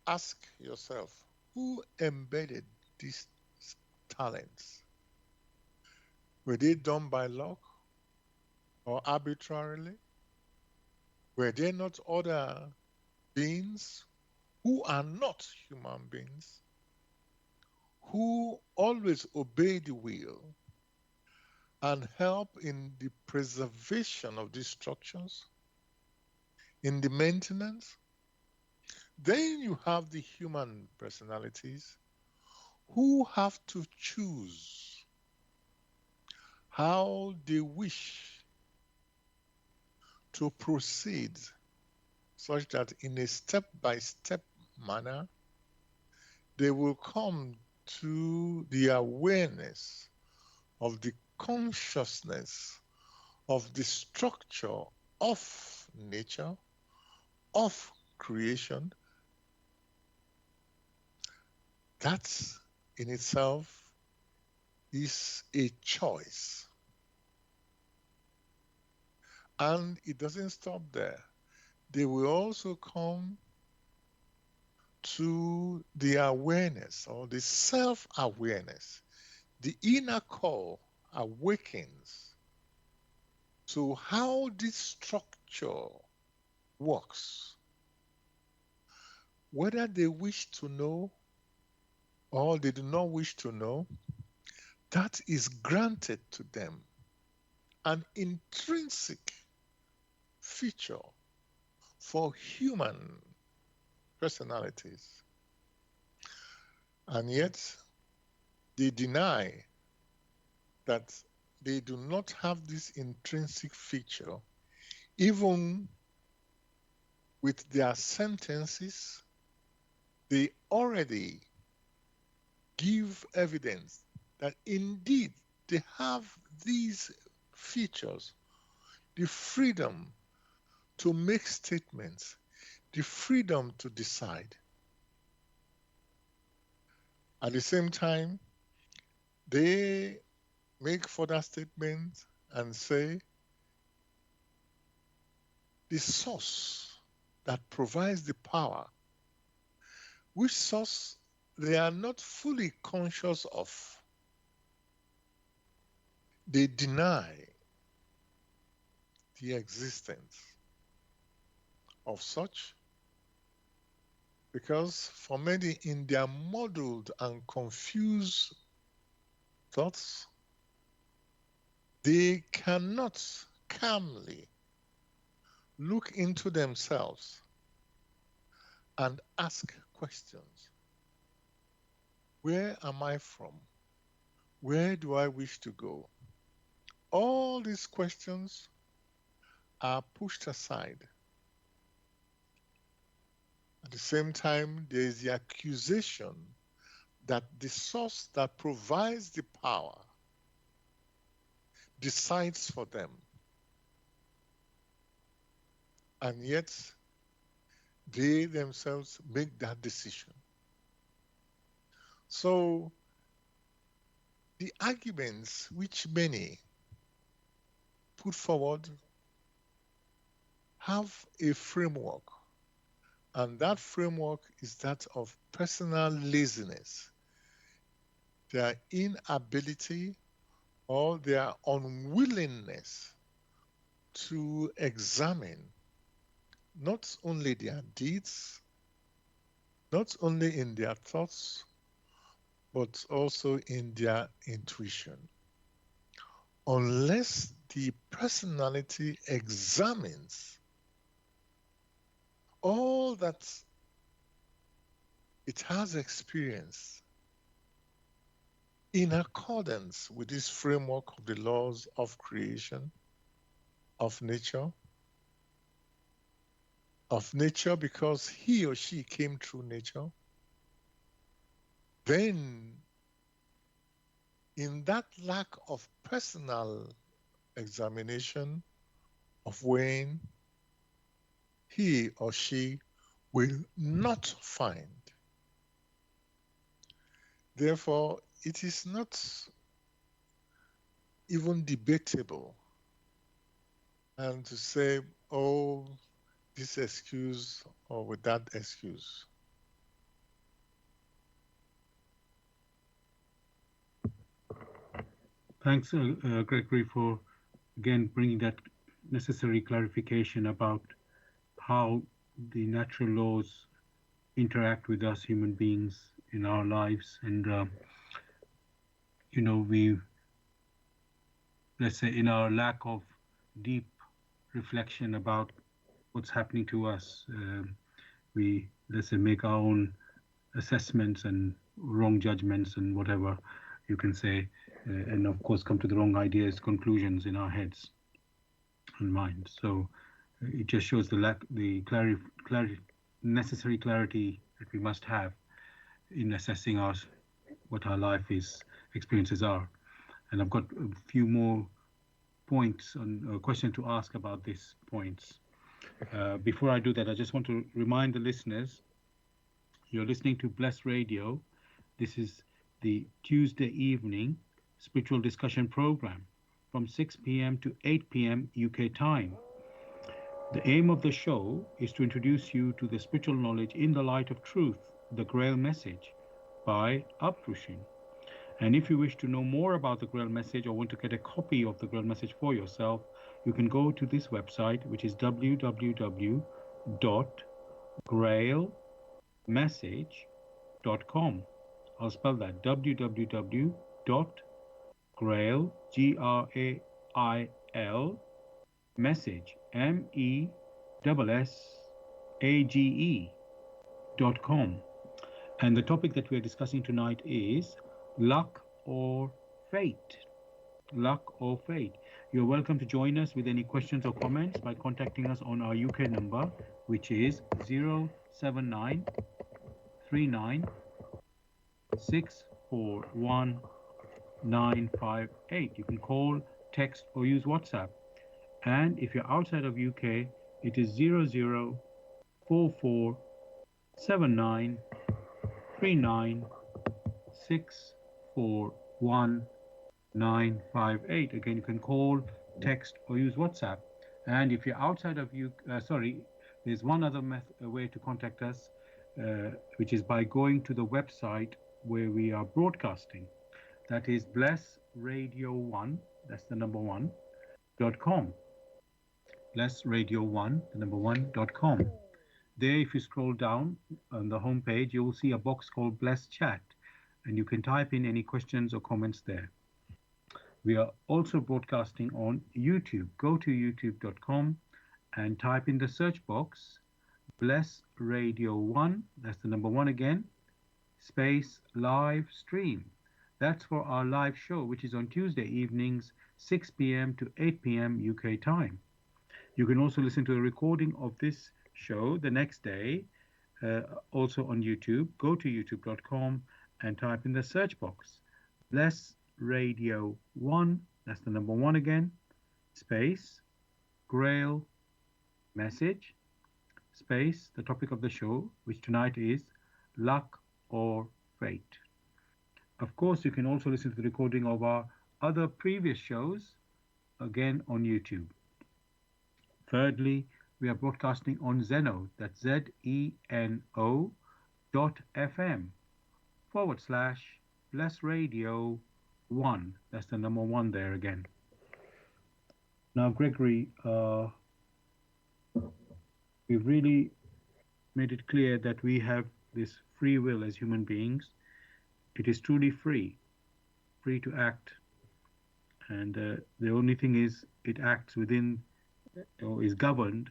Ask yourself, who embedded these talents? Were they done by luck or arbitrarily? Were there not other beings who are not human beings, who always obey the will and help in the preservation of these structures, in the maintenance? Then you have the human personalities who have to choose how they wish to proceed such that in a step-by-step manner, they will come to the awareness of the consciousness of the structure of nature, of creation. That in itself is a choice. And it doesn't stop there. They will also come to the awareness or the self-awareness. The inner core awakens to how this structure works. Whether they wish to know or they do not wish to know, that is granted to them. An intrinsic feature for human personalities. And yet, they deny that they do not have this intrinsic feature, even with their sentences. They already give evidence that indeed they have these features, the freedom to make statements, the freedom to decide. At the same time, they make further statements and say the source that provides the power, which source they are not fully conscious of, they deny the existence of such, because for many in their muddled and confused thoughts, they cannot calmly look into themselves and ask questions. Where am I from? Where do I wish to go? All these questions are pushed aside. At the same time, there is the accusation that the source that provides the power decides for them. And yet, they themselves make that decision. So, the arguments which many put forward have a framework And that framework is that of personal laziness, their inability or their unwillingness to examine not only their deeds, not only in their thoughts, but also in their intuition. Unless the personality examines all that it has experienced in accordance with this framework of the laws of creation, of nature because he or she came through nature, then in that lack of personal examination of weighing, he or she will not find. Therefore, it is not even debatable and to say, oh, this excuse or with that excuse. Thanks, Gregory, for again bringing that necessary clarification about how the natural laws interact with us human beings in our lives. And, we, let's say, in our lack of deep reflection about what's happening to us, we, let's say, make our own assessments and wrong judgments and whatever you can say, and of course come to the wrong ideas, conclusions in our heads and minds. So it just shows the necessary clarity that we must have in assessing what our life is, experiences are. And I've got a few more points on question to ask about these points. Before I do that, I just want to remind the listeners, you're listening to Bless Radio. This is the Tuesday evening spiritual discussion program from 6 p.m. to 8 p.m. UK time. The aim of the show is to introduce you to the spiritual knowledge in the light of truth, the Grail message, by Uprushing. And if you wish to know more about the Grail message or want to get a copy of the Grail message for yourself, you can go to this website, which is www.grailmessage.com. I'll spell that, www.grail, Grail, message, message.com. And the topic that we're discussing tonight is luck or fate. Luck or fate. You're welcome to join us with any questions or comments by contacting us on our UK number, which is 079 39 641 958. You can call, text, or use WhatsApp. And if you're outside of UK, it is 004479 39641 Again, you can call, text, or use WhatsApp. And if you're outside of UK, there's one other way to contact us, which is by going to the website where we are broadcasting. That is blessradio1, that's the number one, .com. blessradio1, the number one.com. There, if you scroll down on the home page, you will see a box called Bless Chat, and you can type in any questions or comments there. We are also broadcasting on YouTube. Go to youtube.com and type in the search box Bless Radio 1, that's the number one again, space live stream. That's for our live show, which is on Tuesday evenings, 6 p.m. to 8 p.m. UK time. You can also listen to a recording of this show the next day, also on YouTube. Go to youtube.com and type in the search box Bless Radio 1, that's the number one again, space Grail message, space the topic of the show, which tonight is luck or fate. Of course, you can also listen to the recording of our other previous shows, again on YouTube. Thirdly, We are broadcasting on Zeno, that's Zeno .fm / Bless Radio 1. That's the number one there again. Now, Gregory, we've really made it clear that we have this free will as human beings. It is truly free, free to act. And the only thing is, it acts within or is governed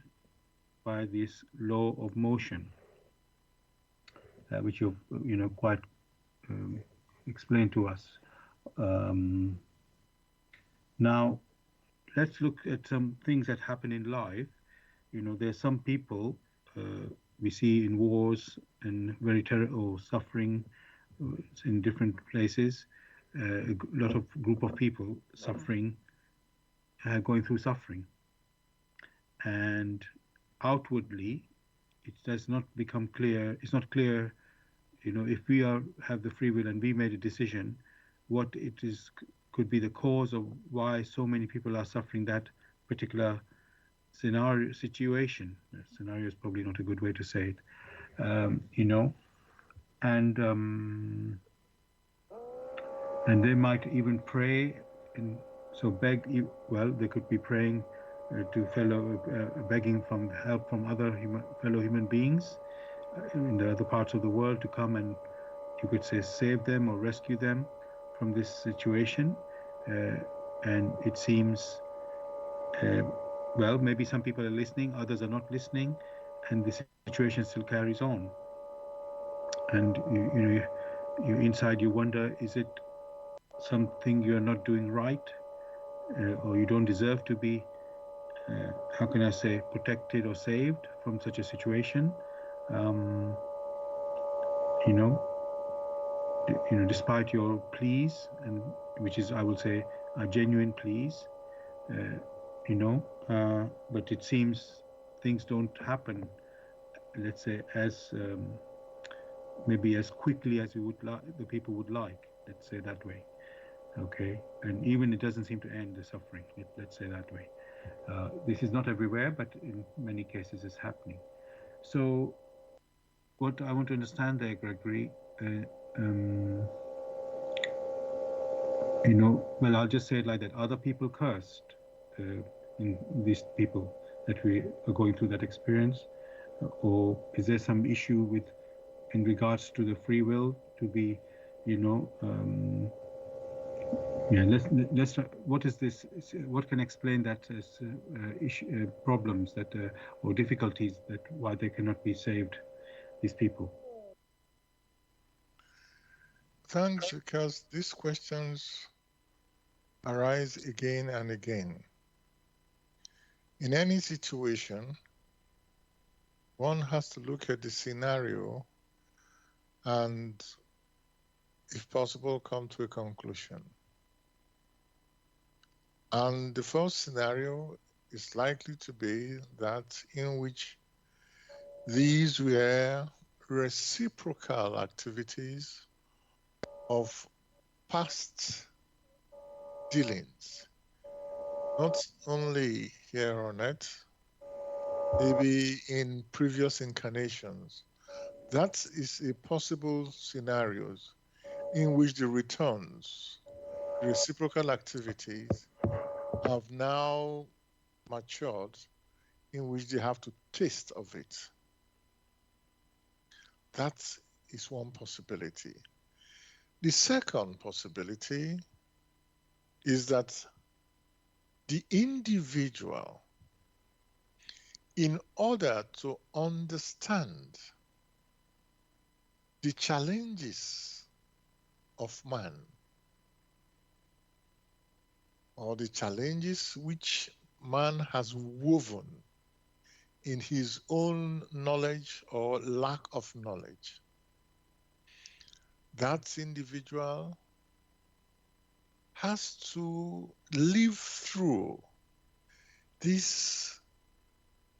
by this law of motion, which you've quite um, explained to us. Um, Now, let's look at some things that happen in life. There's some people we see in wars and very terrible suffering in different places. A lot of group of people suffering, going through suffering, and outwardly, it does not become clear. It's not clear, if we have the free will and we made a decision, what it is could be the cause of why so many people are suffering that particular situation. Scenario is probably not a good way to say it, and and they might even pray and so beg. Well, they could be praying to begging from help from other fellow human beings in the other parts of the world to come and, you could say, save them or rescue them from this situation. Uh, and it seems, uh, well, maybe some people are listening, others are not listening, and the situation still carries on. And you inside you wonder, is it something you're not doing right, or you don't deserve to be, how can I say, protected or saved from such a situation? Um, you know, despite your pleas, and which is, I will say, a genuine pleas, uh, but it seems things don't happen, let's say, as maybe as quickly as the people would like. Let's say that way. Okay, and even it doesn't seem to end the suffering. Let's say that way. This is not everywhere, but in many cases it's happening. So, what I want to understand there, Gregory, um, well, I'll just say it like that. Other people cursed in these people that we are going through that experience, or is there some issue with in regards to the free will to be, you know, yeah. Let's. What is this? What can explain that as problems that or difficulties that why they cannot be saved? These people. Thanks, because these questions arise again and again. In any situation, one has to look at the scenario and, if possible, come to a conclusion. And the first scenario is likely to be that in which these were reciprocal activities of past dealings, not only here on earth, maybe in previous incarnations. That is a possible scenario in which the returns, reciprocal activities, have now matured, in which they have to taste of it. That is one possibility. The second possibility is that the individual, in order to understand the challenges of man, or the challenges which man has woven in his own knowledge or lack of knowledge, that individual has to live through these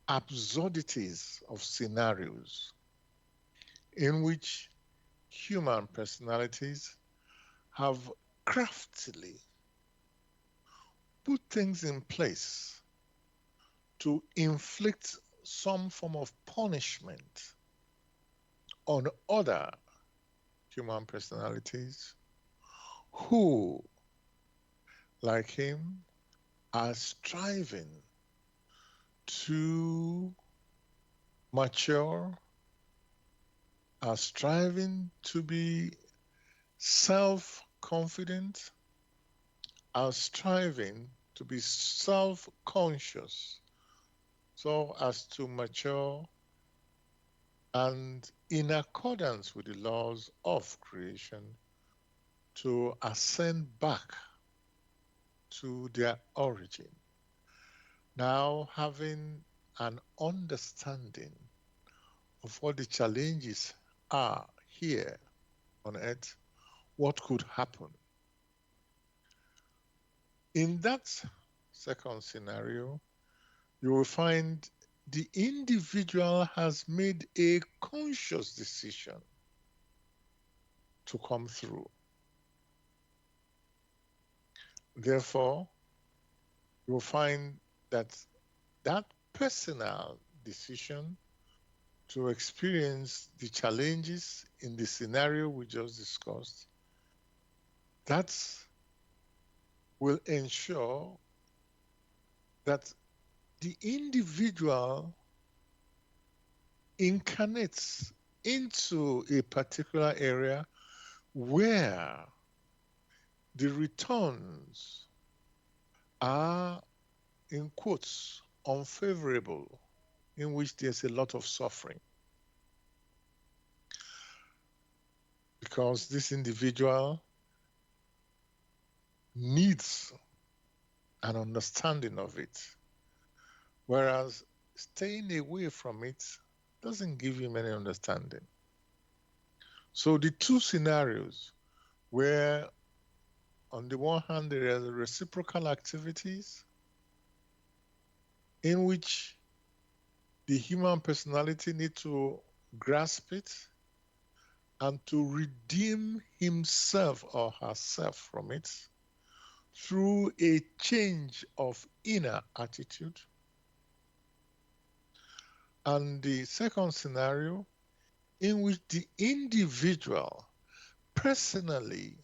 absurdities of scenarios in which human personalities have craftily put things in place to inflict some form of punishment on other human personalities who, like him, are striving to mature, are striving to be self confident, are striving to be self conscious so as to mature and in accordance with the laws of creation to ascend back to their origin. Now, having an understanding of what the challenges are here on earth, what could happen. In that second scenario, you will find the individual has made a conscious decision to come through. Therefore, you will find that that personal decision to experience the challenges in the scenario we just discussed, that will ensure that the individual incarnates into a particular area where the returns are, in quotes, unfavorable, in which there's a lot of suffering. Because this individual needs an understanding of it, whereas staying away from it doesn't give him any understanding. So the two scenarios where on the one hand there are reciprocal activities in which the human personality need to grasp it and to redeem himself or herself from it through a change of inner attitude. And the second scenario, in which the individual personally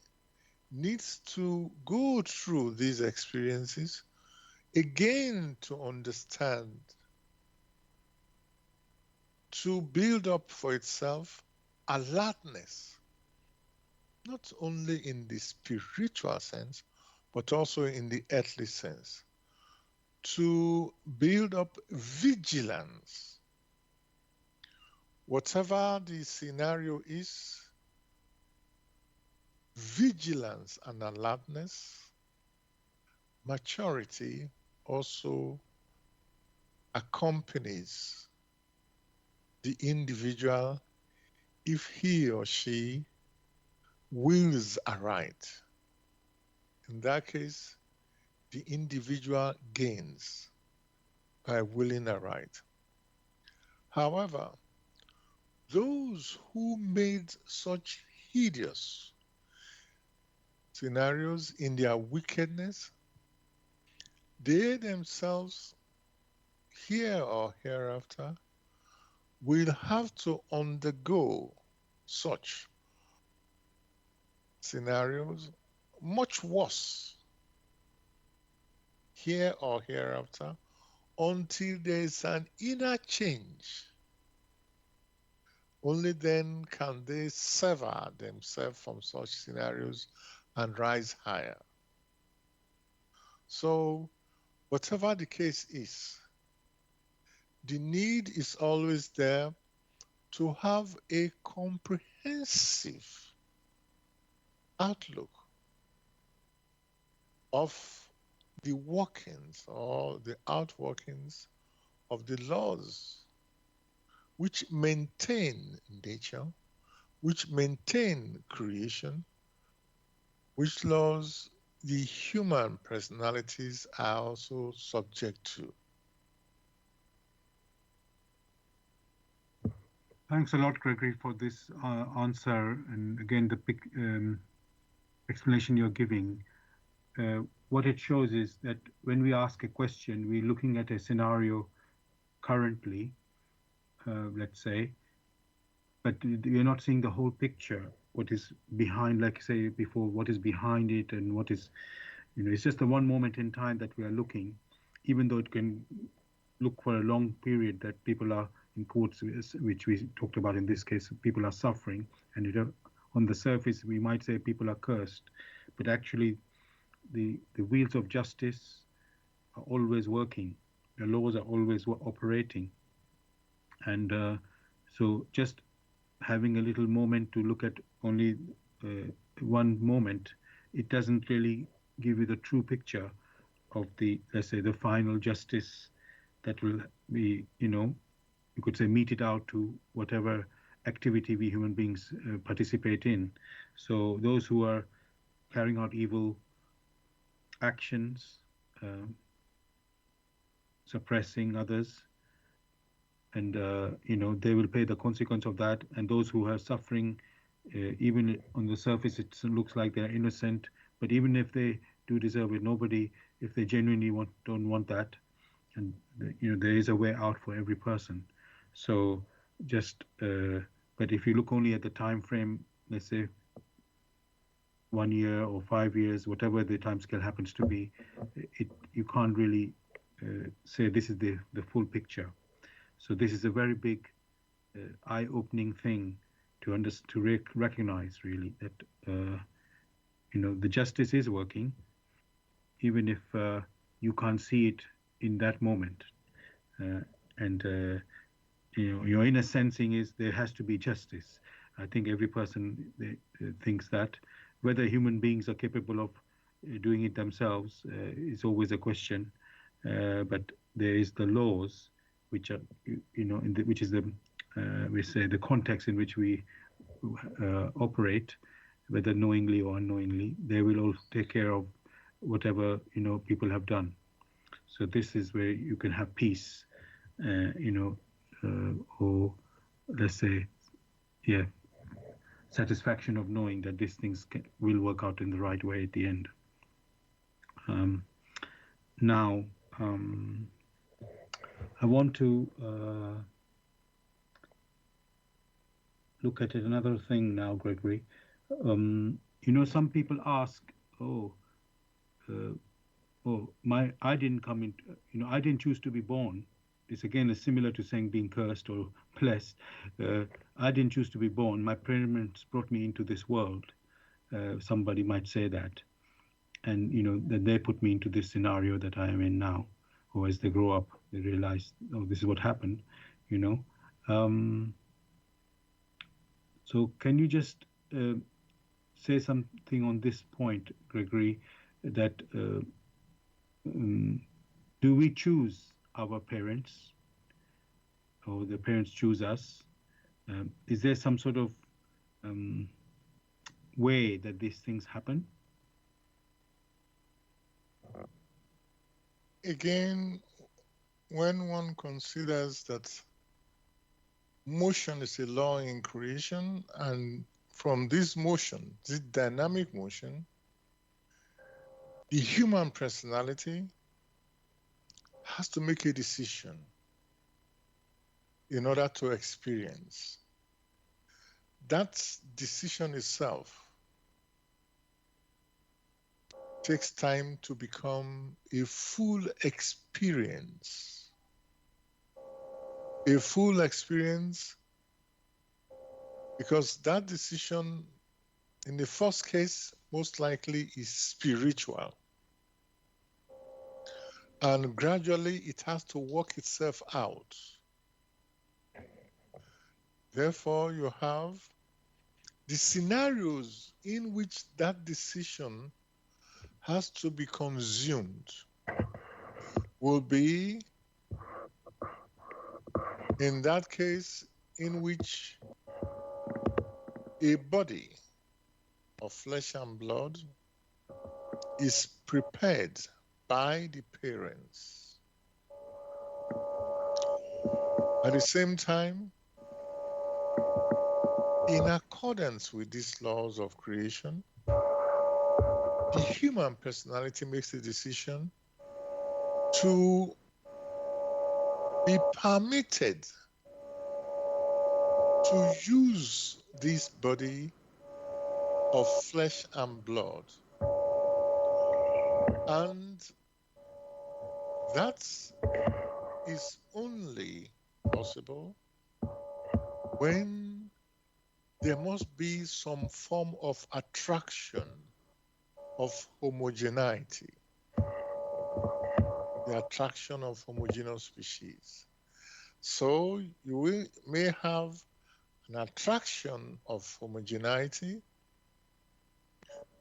needs to go through these experiences again to understand, to build up for itself alertness, not only in the spiritual sense, but also in the earthly sense, to build up vigilance. Whatever the scenario is, vigilance and alertness, maturity also accompanies the individual if he or she wills aright. In that case, the individual gains by willing aright. However, those who made such hideous scenarios in their wickedness, they themselves, here or hereafter, will have to undergo such scenarios much worse here or hereafter until there is an inner change. Only then can they sever themselves from such scenarios and rise higher. So, whatever the case is, the need is always there to have a comprehensive outlook of the workings or the outworkings of the laws which maintain nature, which maintain creation, which laws the human personalities are also subject to. Thanks a lot, Gregory, for this answer and again the big explanation you're giving. What it shows is that when we ask a question, we're looking at a scenario currently, let's say, but you're not seeing the whole picture. What is behind, like say before, what is behind it, and what is, it's just the one moment in time that we are looking, even though it can look for a long period that people are in quotes, which we talked about in this case, people are suffering, and on the surface we might say people are cursed, but actually the wheels of justice are always working, the laws are always operating, and so just having a little moment to look at only uh, one moment, it doesn't really give you the true picture of the, let's say, the final justice that will be, you could say, meted out to whatever activity we human beings participate in. So those who are carrying out evil actions, uh, suppressing others, and they will pay the consequence of that. And those who are suffering, even on the surface it looks like they're innocent, but even if they do deserve it, nobody, if they genuinely don't want that, and there is a way out for every person. So just but if you look only at the time frame, let's say 1 year or 5 years, whatever the time scale happens to be, you can't really say this is the full picture. So this is a very big eye-opening thing to recognize really that the justice is working, even if you can't see it in that moment. Uh, and your inner sensing is there has to be justice. I think every person thinks that. Whether human beings are capable of doing it themselves is always a question. But there is the laws, which are, which is the we say the context in which we operate, whether knowingly or unknowingly. They will all take care of whatever people have done. So this is where you can have peace, or let's say, yeah, satisfaction of knowing that these things will work out in the right way at the end. Um, now, I want to look at another thing now, Gregory. Some people ask, oh, I didn't come in, I didn't choose to be born. This again is similar to saying being cursed or blessed. I didn't choose to be born. My parents brought me into this world. Somebody might say that, and that they put me into this scenario that I am in now. Or as they grow up, they realize, oh, this is what happened. So can you just say something on this point, Gregory? That do we choose our parents, or the parents choose us? Is there some sort of way that these things happen? Again, when one considers that motion is a law in creation, and from this motion, this dynamic motion, the human personality has to make a decision in order to experience. That decision itself takes time to become a full experience. A full experience, because that decision, in the first case, most likely is spiritual. And gradually it has to work itself out. Therefore, you have the scenarios in which that decision has to be consumed will be, in that case, in which a body of flesh and blood is prepared by the parents. At the same time, in accordance with these laws of creation, the human personality makes a decision to be permitted to use this body of flesh and blood. And that is only possible when there must be some form of attraction of homogeneity, the attraction of homogeneous species. So may have an attraction of homogeneity.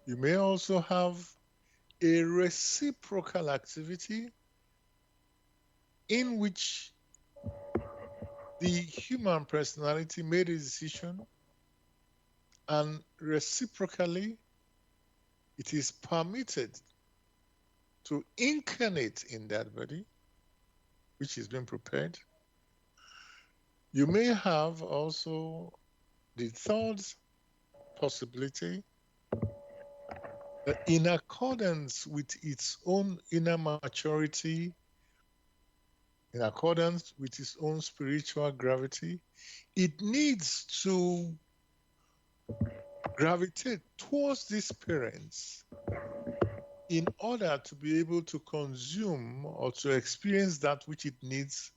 You may also have a reciprocal activity in which the human personality made a decision, and reciprocally, it is permitted to incarnate in that body, which is being prepared. You may have also the third possibility that in accordance with its own inner maturity, in accordance with its own spiritual gravity, it needs to gravitate towards these parents in order to be able to consume or to experience that which it needs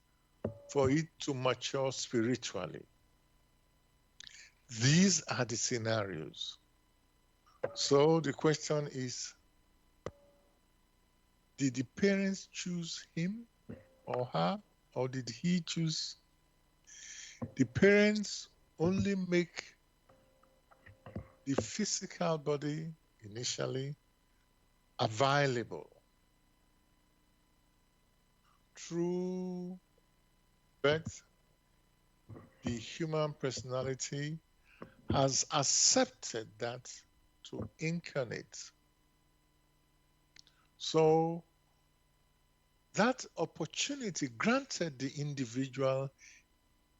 for it to mature spiritually. These are the scenarios. So the question is, did the parents choose him or her, or did he choose? The parents only make the physical body initially available through birth. The human personality has accepted that to incarnate. So that opportunity granted the individual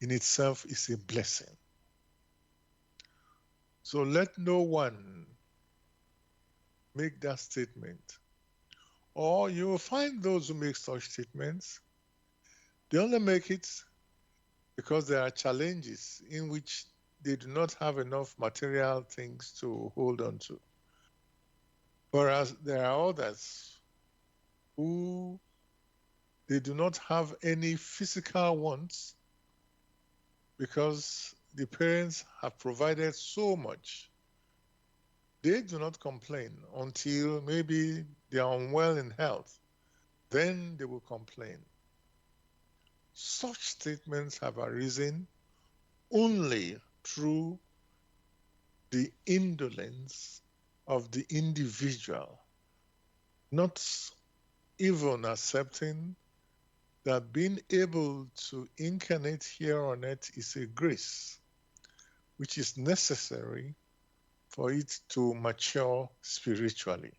in itself is a blessing. So let no one make that statement. Or you will find those who make such statements, they only make it because there are challenges in which they do not have enough material things to hold on to. Whereas there are others who they do not have any physical wants because the parents have provided so much. They do not complain until maybe they are unwell in health. Then they will complain. Such statements have arisen only through the indolence of the individual, not even accepting that being able to incarnate here on earth is a grace which is necessary for it to mature spiritually.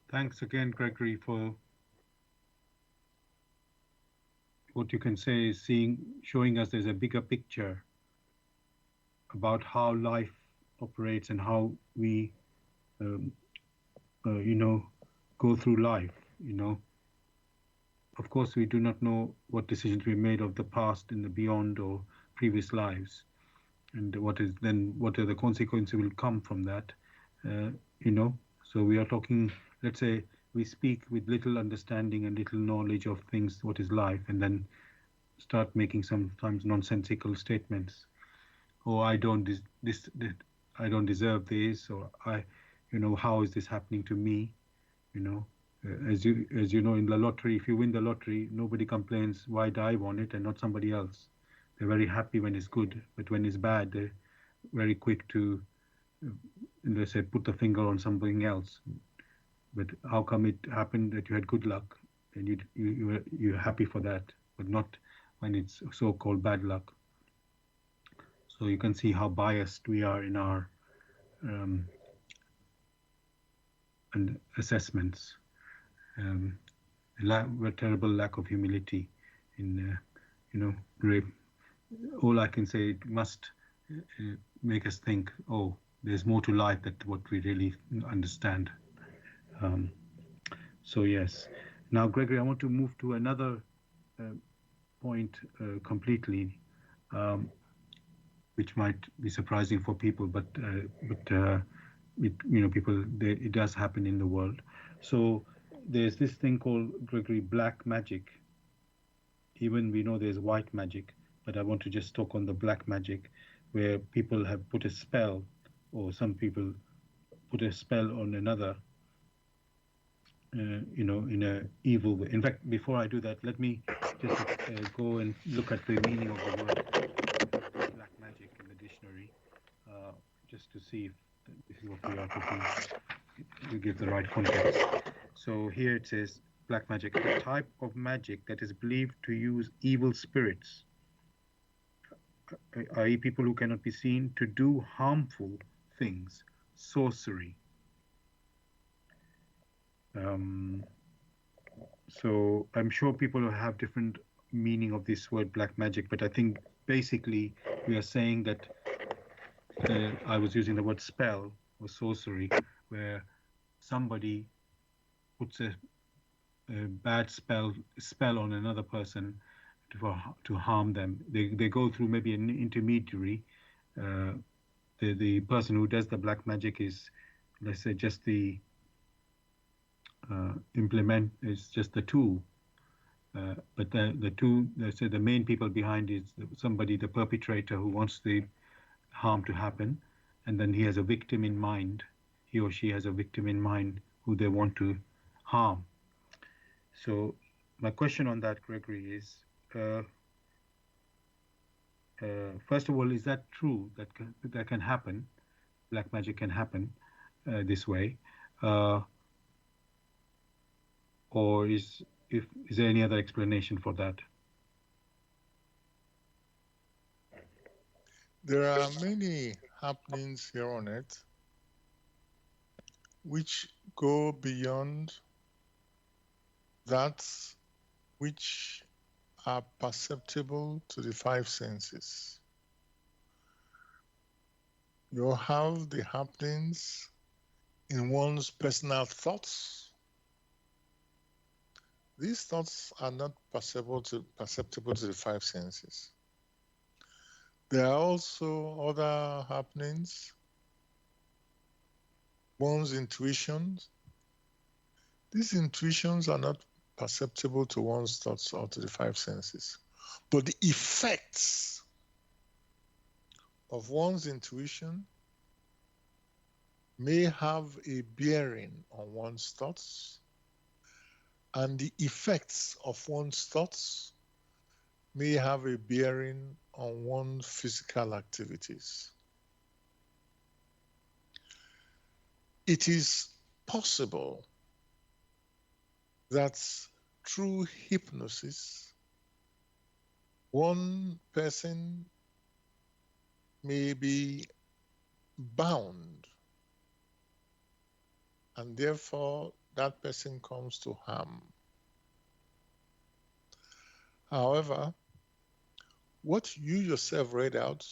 Thanks again, Gregory, for what you can say is showing us there's a bigger picture about how life operates and how we, um, go through life. Of course, we do not know what decisions we made of the past and the beyond or previous lives, and what are the consequences will come from that. Uh, so we are talking. Let's say we speak with little understanding and little knowledge of things, what is life, and then start making sometimes nonsensical statements. Oh, I don't I don't deserve this, or how is this happening to me? You know, as you know, in the lottery, if you win the lottery, nobody complains why do I want it and not somebody else. They're very happy when it's good, but when it's bad, they're very quick to, they say, put the finger on something else. But how come it happened that you had good luck and you're happy for that, but not when it's so-called bad luck? So you can see how biased we are in our um, and assessments. A terrible lack of humility in, rape. All I can say, it must make us think, oh, there's more to life than what we really understand. Um, So yes. Now, Gregory, I want to move to another uh, point completely, um, which might be surprising for people, but people, it does happen in the world. So there's this thing called, Gregory, black magic. Even we know there's white magic, but I want to just talk on the black magic, where people have put a spell, or some people put a spell on another, in a evil way. In fact, before I do that, let me just go and look at the meaning of the word black magic in the dictionary, uh, just to see if this is what we are talking. You give the right context. So here it says black magic, a type of magic that is believed to use evil spirits, i.e., people who cannot be seen, to do harmful things, sorcery. Um, so I'm sure people will have different meaning of this word black magic, but I think basically we are saying that I was using the word spell or sorcery, where somebody puts a bad spell on another person to harm them. They go through maybe an intermediary. Uh, the person who does the black magic is, let's say, just the implement is just the tool. But the two, let's say, the main people behind is somebody, the perpetrator, who wants the harm to happen, and then he has a victim in mind. He or she has a victim in mind who they want to harm. So my question on that, Gregory, is first of all, is that true that can happen? Black magic can happen this way, uh, or is there any other explanation for that? There are many happenings here on earth which go beyond that which are perceptible to the five senses. You have the happenings in one's personal thoughts. These thoughts are not perceptible to the five senses. There are also other happenings, one's intuitions. These intuitions are not perceptible to one's thoughts or to the five senses. But the effects of one's intuition may have a bearing on one's thoughts, and the effects of one's thoughts may have a bearing on one's physical activities. It is possible that through hypnosis, one person may be bound, and therefore that person comes to harm. However, what you yourself read out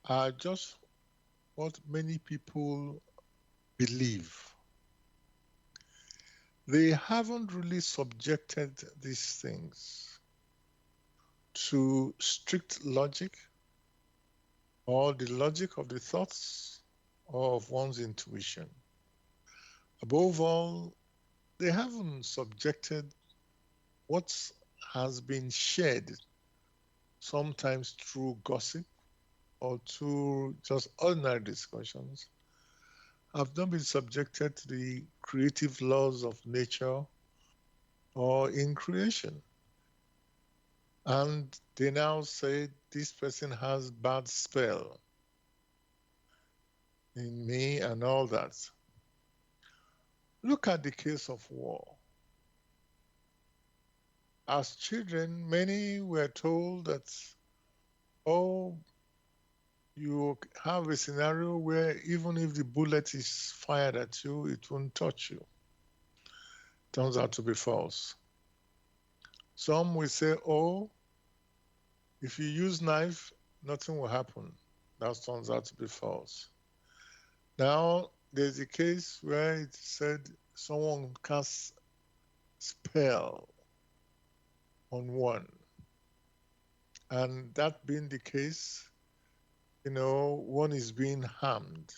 are just what many people believe. They haven't really subjected these things to strict logic or the logic of the thoughts or of one's intuition. Above all, they haven't subjected what has been shared, sometimes through gossip or through just ordinary discussions, have not been subjected to the creative laws of nature or in creation. And they now say this person has bad spell in me and all that. Look at the case of war. As children, many were told that, oh, you have a scenario where even if the bullet is fired at you, it won't touch you. Turns out to be false. Some will say, oh, if you use knife, nothing will happen. That turns out to be false. Now, there's a case where it said someone casts spell on one. And that being the case, one is being harmed.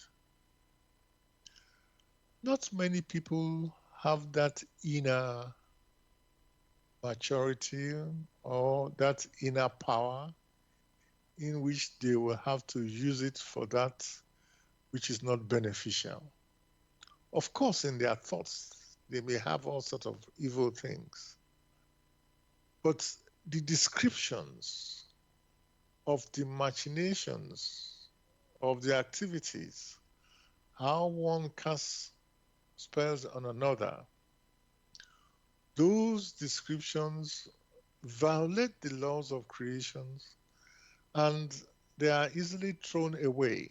Not many people have that inner maturity or that inner power in which they will have to use it for that which is not beneficial. Of course, in their thoughts, they may have all sorts of evil things, but the descriptions of the machinations of the activities, how one casts spells on another, those descriptions violate the laws of creation and they are easily thrown away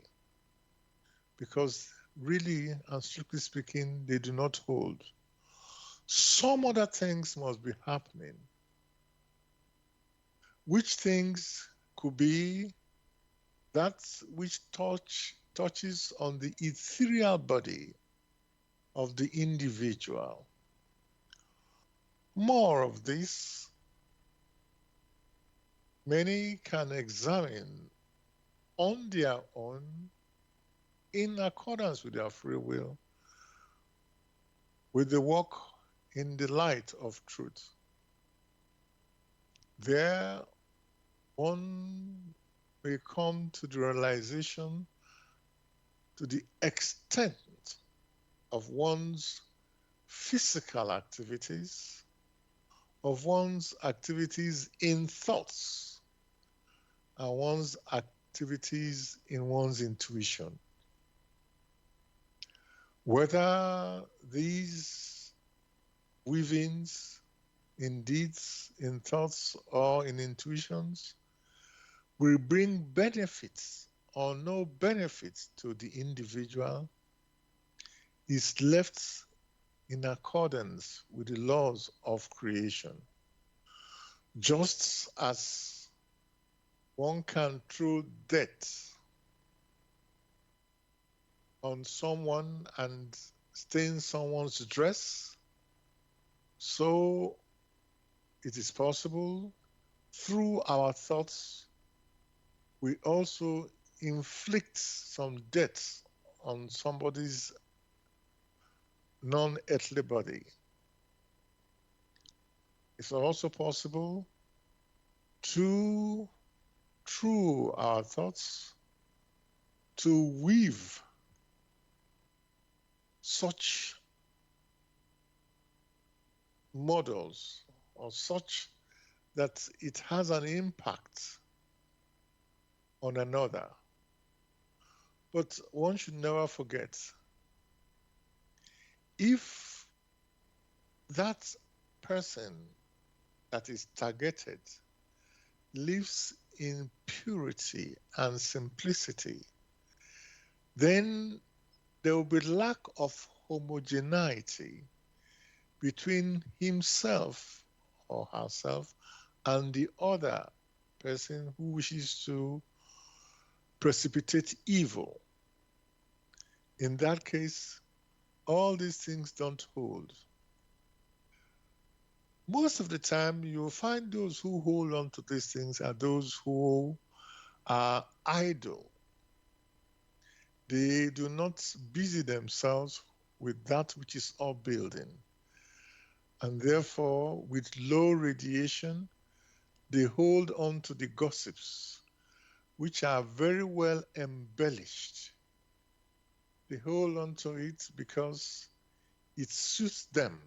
because really and strictly speaking, they do not hold. Some other things must be happening, which things could be that which touches on the ethereal body of the individual. More of this, many can examine on their own in accordance with their free will, with the walk in the light of truth. There, one may come to the realization to the extent of one's physical activities, of one's activities in thoughts, and one's activities in one's intuition. Whether these weavings in deeds, in thoughts, or in intuitions will bring benefits or no benefits to the individual is left in accordance with the laws of creation. Just as one can throw dirt on someone and stain someone's dress, so it is possible through our thoughts we also inflict some death on somebody's non-earthly body. It's also possible to, through our thoughts, to weave such models or such that it has an impact on another. But one should never forget, if that person that is targeted lives in purity and simplicity, then there will be lack of homogeneity between himself or herself and the other person who wishes to precipitate evil. In that case, all these things don't hold. Most of the time, you'll find those who hold on to these things are those who are idle. They do not busy themselves with that which is upbuilding. And therefore, with low radiation, they hold on to the gossips, which are very well embellished. They hold on to it because it suits them.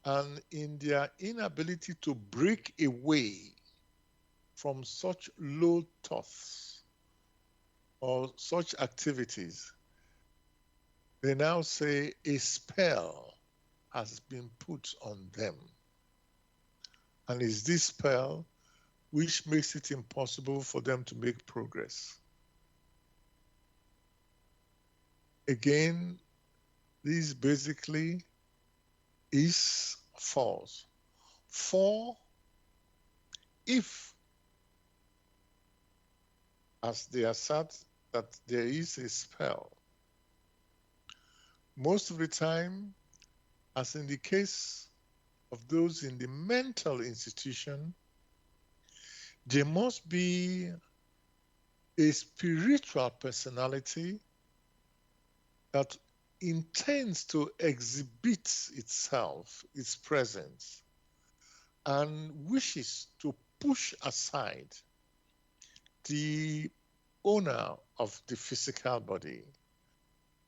And in their inability to break away from such low thoughts or such activities, they now say a spell has been put on them. And it's this spell which makes it impossible for them to make progress. Again, this basically is false. For if, as they assert, that there is a spell, most of the time, as in the case of those in the mental institution, there must be a spiritual personality that intends to exhibit itself, its presence, and wishes to push aside the owner of the physical body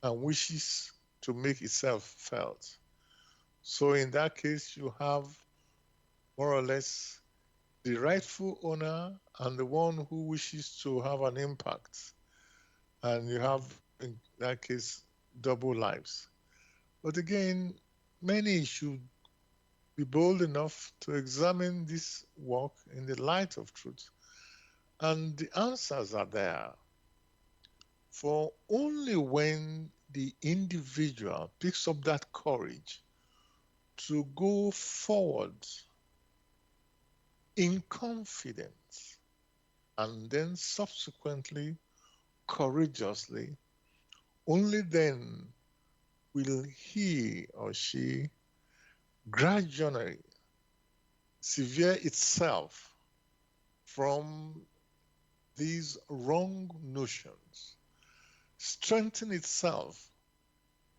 and wishes to make itself felt. So in that case, you have more or less the rightful owner and the one who wishes to have an impact. And you have, in that case, double lives. But again, many should be bold enough to examine this work in the light of truth. And the answers are there. For only when the individual picks up that courage to go forward in confidence and then subsequently courageously, only then will he or she gradually sever itself from these wrong notions, strengthen itself,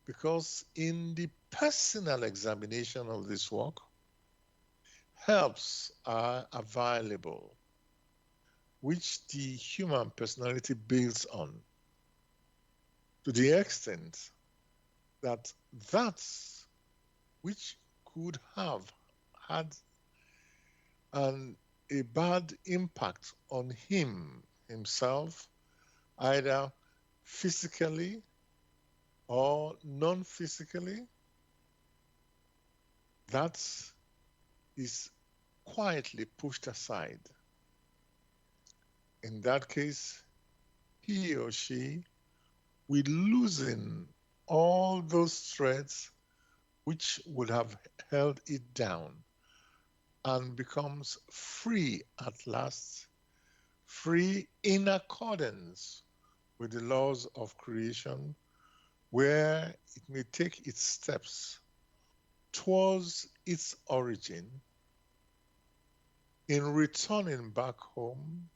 because in the personal examination of this work, helps are available, which the human personality builds on to the extent that that which could have had an, a bad impact on himself, either physically or non-physically, that is quietly pushed aside. In that case, he or she will loosen all those threads which would have held it down and becomes free at last, free in accordance with the laws of creation, where it may take its steps towards its origin in returning back home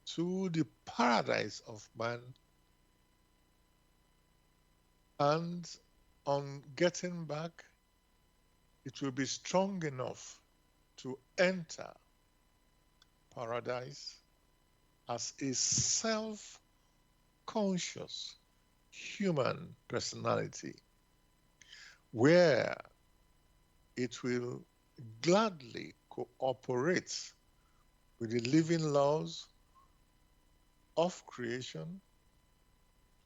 to the paradise of man, and on getting back, it will be strong enough to enter paradise as a self conscious human personality, where it will gladly cooperate with the living laws of creation,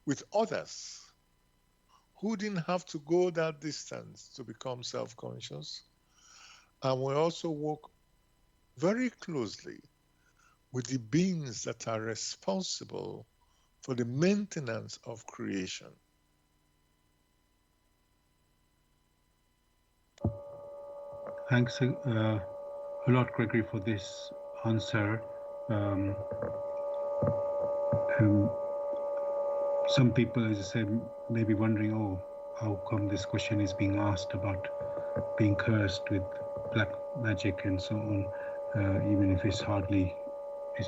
with others who didn't have to go that distance to become self conscious, and will also work very closely with the beings that are responsible for the maintenance of creation. Thanks a lot, Gregory, for this answer. Um, um, some people, as I said, may be wondering, oh, how come this question is being asked about being cursed with black magic and so on, even if it's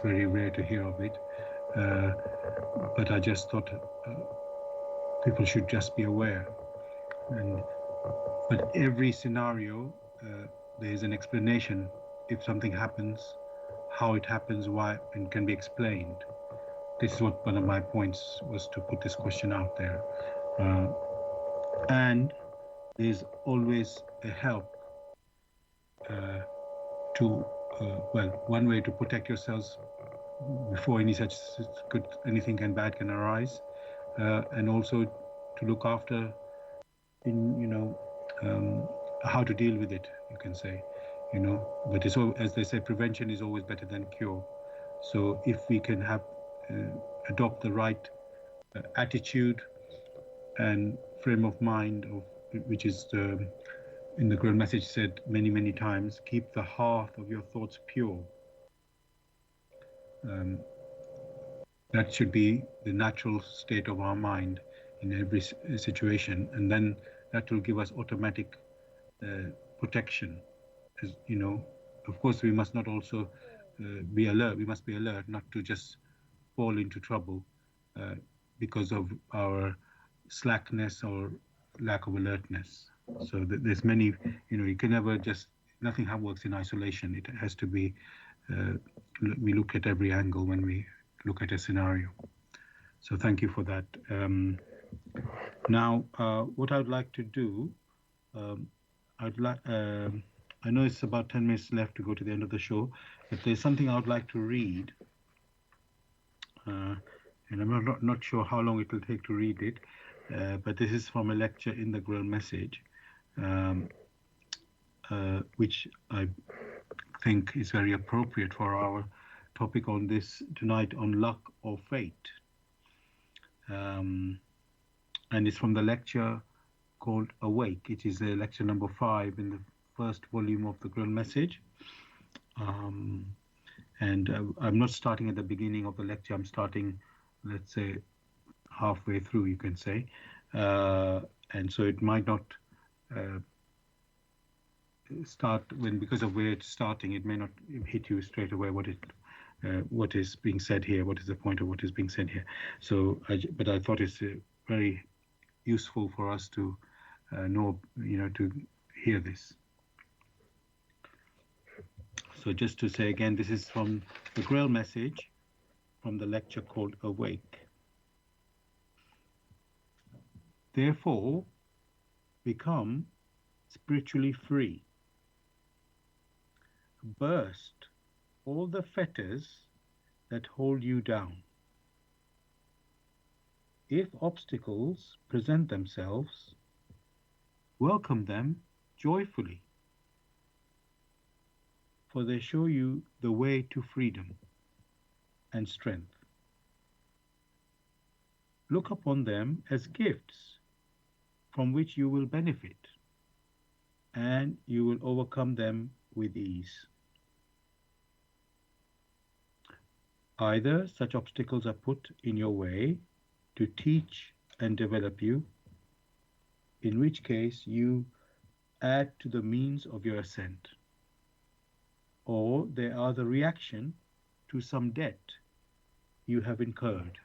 very rare to hear of it. Uh, but I just thought people should just be aware. But every scenario, there is an explanation. If something happens, how it happens, why, and can be explained. This is what one of my points was, to put this question out there. Uh, and there's always a help uh, to, well, one way to protect yourselves before anything bad can arise, and also to look after, um, how to deal with it, you can say, but it's all, as they say, prevention is always better than cure. So if we can adopt the right attitude and frame of mind, which is in the Grail message said many times, keep the hearth of your thoughts pure. Um, that should be the natural state of our mind in every situation, and then that will give us automatic protection. you know, of course, we must not also be alert. We must be alert not to just fall into trouble uh, because of our slackness or lack of alertness. So there's many, you can never just, nothing works in isolation. It has to be, uh, we look at every angle when we look at a scenario. So thank you for that. Now, what I'd like to do, um, I'd like, I know it's about 10 minutes left to go to the end of the show, but there's something I would like to read, and I'm not sure how long it will take to read it, but this is from a lecture in the Grail Message, um, which I think is very appropriate for our topic on this tonight on luck or fate. Um, and it's from the lecture called Awake. It is lecture number 5 in the first volume of the Grail Message. And I'm not starting at the beginning of the lecture. I'm starting, let's say, halfway through, you can say. And so it might not uh, start because of where it's starting, it may not hit you straight away what is being said here, what is the point of what is being said here. So, but I thought it's very useful for us to know, to hear this. So just to say again, this is from the Grail Message from the lecture called Awake. Therefore, become spiritually free. Burst all the fetters that hold you down. If obstacles present themselves, welcome them joyfully, for they show you the way to freedom and strength. Look upon them as gifts from which you will benefit, and you will overcome them with ease. Either such obstacles are put in your way to teach and develop you, in which case you add to the means of your ascent, or they are the reaction to some debt you have incurred,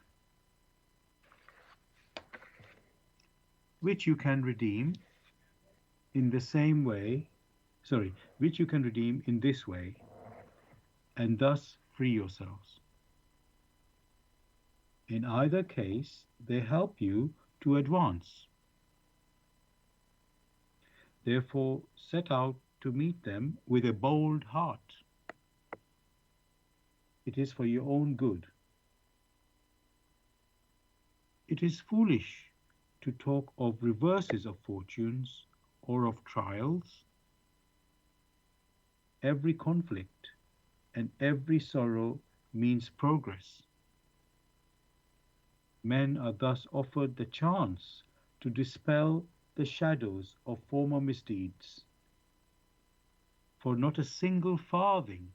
which you can redeem in the same way, which you can redeem in this way, and thus free yourselves. In either case, they help you to advance. Therefore, set out to meet them with a bold heart. It is for your own good. It is foolish to talk of reverses of fortunes or of trials. Every conflict and every sorrow means progress. Men are thus offered the chance to dispel the shadows of former misdeeds, for not a single farthing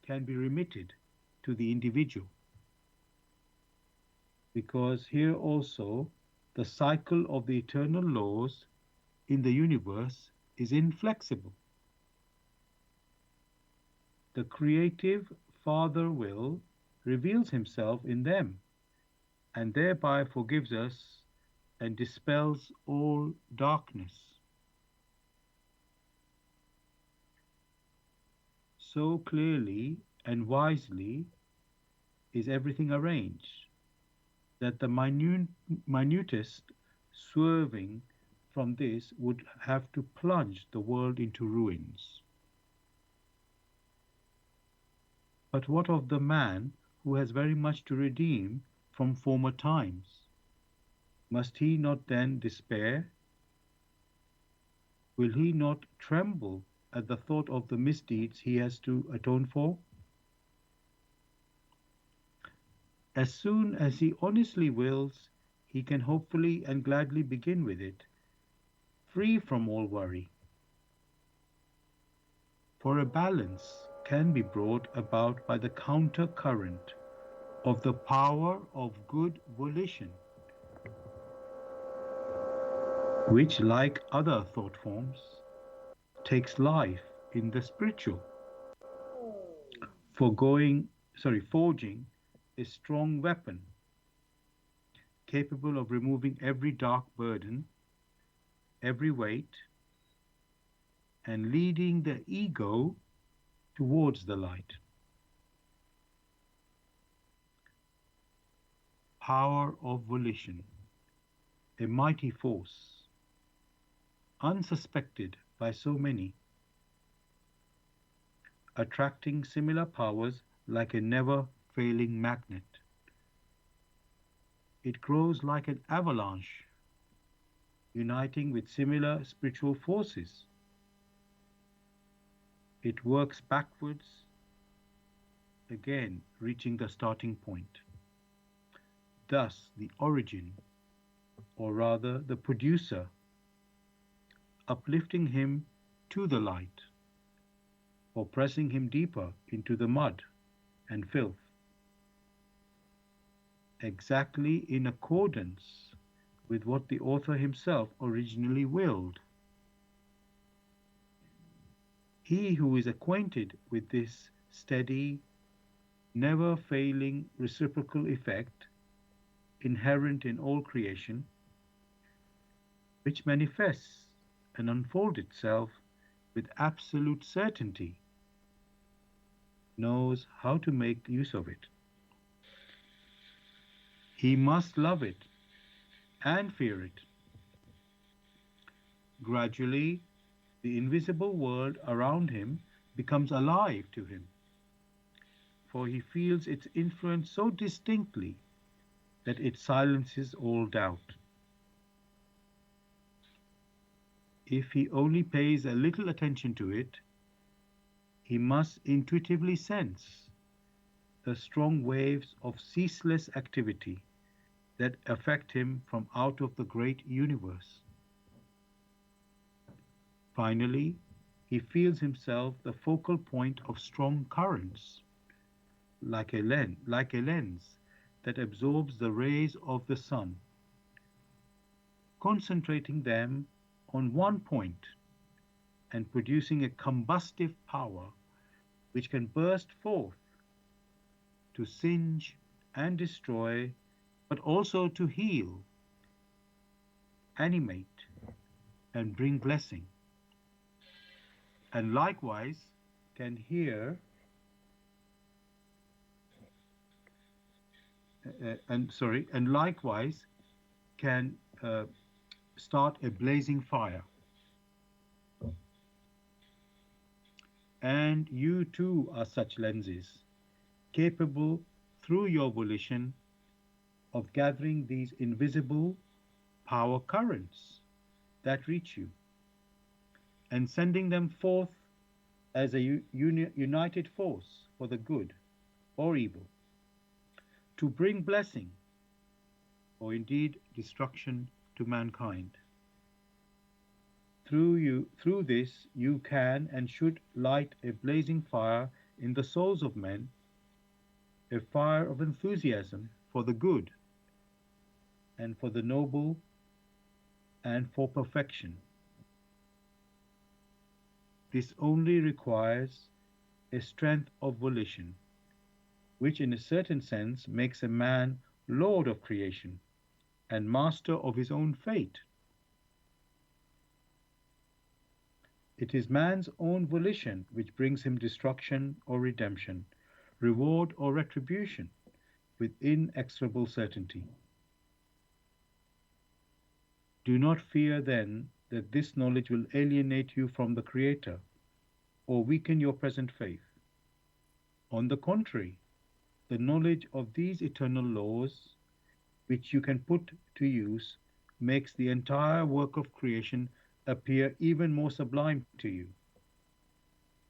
can be remitted to the individual, because here also the cycle of the eternal laws in the universe is inflexible. The creative Father will reveals himself in them, and thereby forgives us and dispels all darkness. So clearly and wisely is everything arranged that the minutest swerving from this would have to plunge the world into ruins. But what of the man who has very much to redeem from former times? Must he not then despair? Will he not tremble at the thought of the misdeeds he has to atone for? As soon as he honestly wills, he can hopefully and gladly begin with it, free from all worry. For a balance can be brought about by the counter current of the power of good volition, which, like other thought forms, takes life in the spiritual, forging a strong weapon capable of removing every dark burden, every weight, and leading the ego towards the light. Power of volition, a mighty force, unsuspected by so many, attracting similar powers like a never failing magnet. It grows like an avalanche, uniting with similar spiritual forces. It works backwards, again reaching the starting point. Thus, the origin, or rather the producer, uplifting him to the light, or pressing him deeper into the mud and filth, exactly in accordance with what the author himself originally willed. He who is acquainted with this steady, never failing reciprocal effect inherent in all creation, which manifests and unfolds itself with absolute certainty, knows how to make use of it. He must love it and fear it. Gradually, the invisible world around him becomes alive to him, for he feels its influence so distinctly that it silences all doubt. If he only pays a little attention to it, he must intuitively sense the strong waves of ceaseless activity that affect him from out of the great universe. Finally, he feels himself the focal point of strong currents, like a lens that absorbs the rays of the sun, concentrating them on one point and producing a combustive power which can burst forth to singe and destroy, but also to heal, animate, and bring blessing. And likewise can hear and likewise can start a blazing fire. And you too are such lenses, capable through your volition of gathering these invisible power currents that reach you and sending them forth as a united force for the good or evil, to bring blessing or indeed destruction to mankind. Through this, you can and should light a blazing fire in the souls of men, a fire of enthusiasm for the good and for the noble and for perfection. This only requires a strength of volition, which in a certain sense makes a man lord of creation and master of his own fate. It is man's own volition which brings him destruction or redemption, reward or retribution, with inexorable certainty. Do not fear then that this knowledge will alienate you from the Creator or weaken your present faith. On the contrary, the knowledge of these eternal laws, which you can put to use, makes the entire work of creation appear even more sublime to you.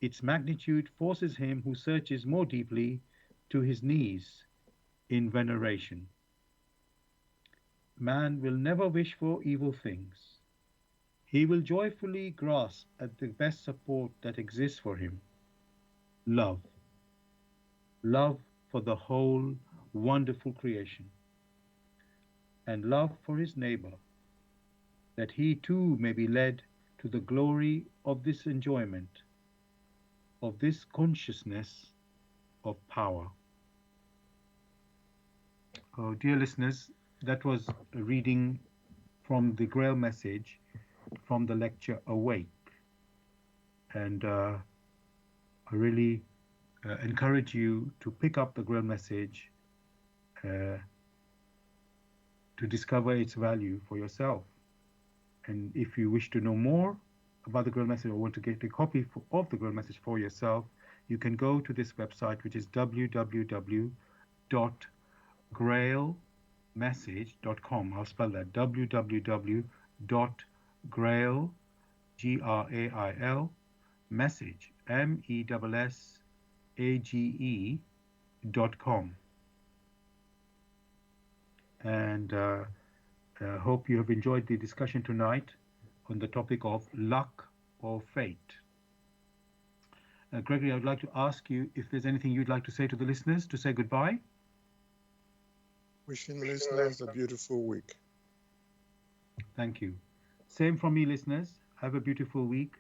Its magnitude forces him who searches more deeply to his knees in veneration. Man will never wish for evil things. He will joyfully grasp at the best support that exists for him: love. Love for the whole wonderful creation, and love for his neighbor, that he too may be led to the glory of this enjoyment, of this consciousness of power. Oh, dear listeners, that was a reading from the Grail message from the lecture Awake. And I really encourage you to pick up the Grail message uh, to discover its value for yourself. And if you wish to know more about the Grail message or want to get a copy of the Grail message for yourself, you can go to this website, which is www.grailmessage.com. I'll spell that www.grail, Grail, message, message.com. And hope you have enjoyed the discussion tonight on the topic of luck or fate. Gregory, I would like to ask you if there's anything you'd like to say to the listeners to say goodbye. Wishing listeners a beautiful week. Thank you. Same from me, listeners. Have a beautiful week.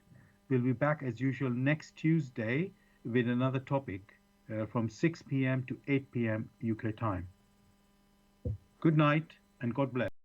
We'll be back as usual next Tuesday with another topic from 6 p.m. to 8 p.m. UK time. Good night and God bless.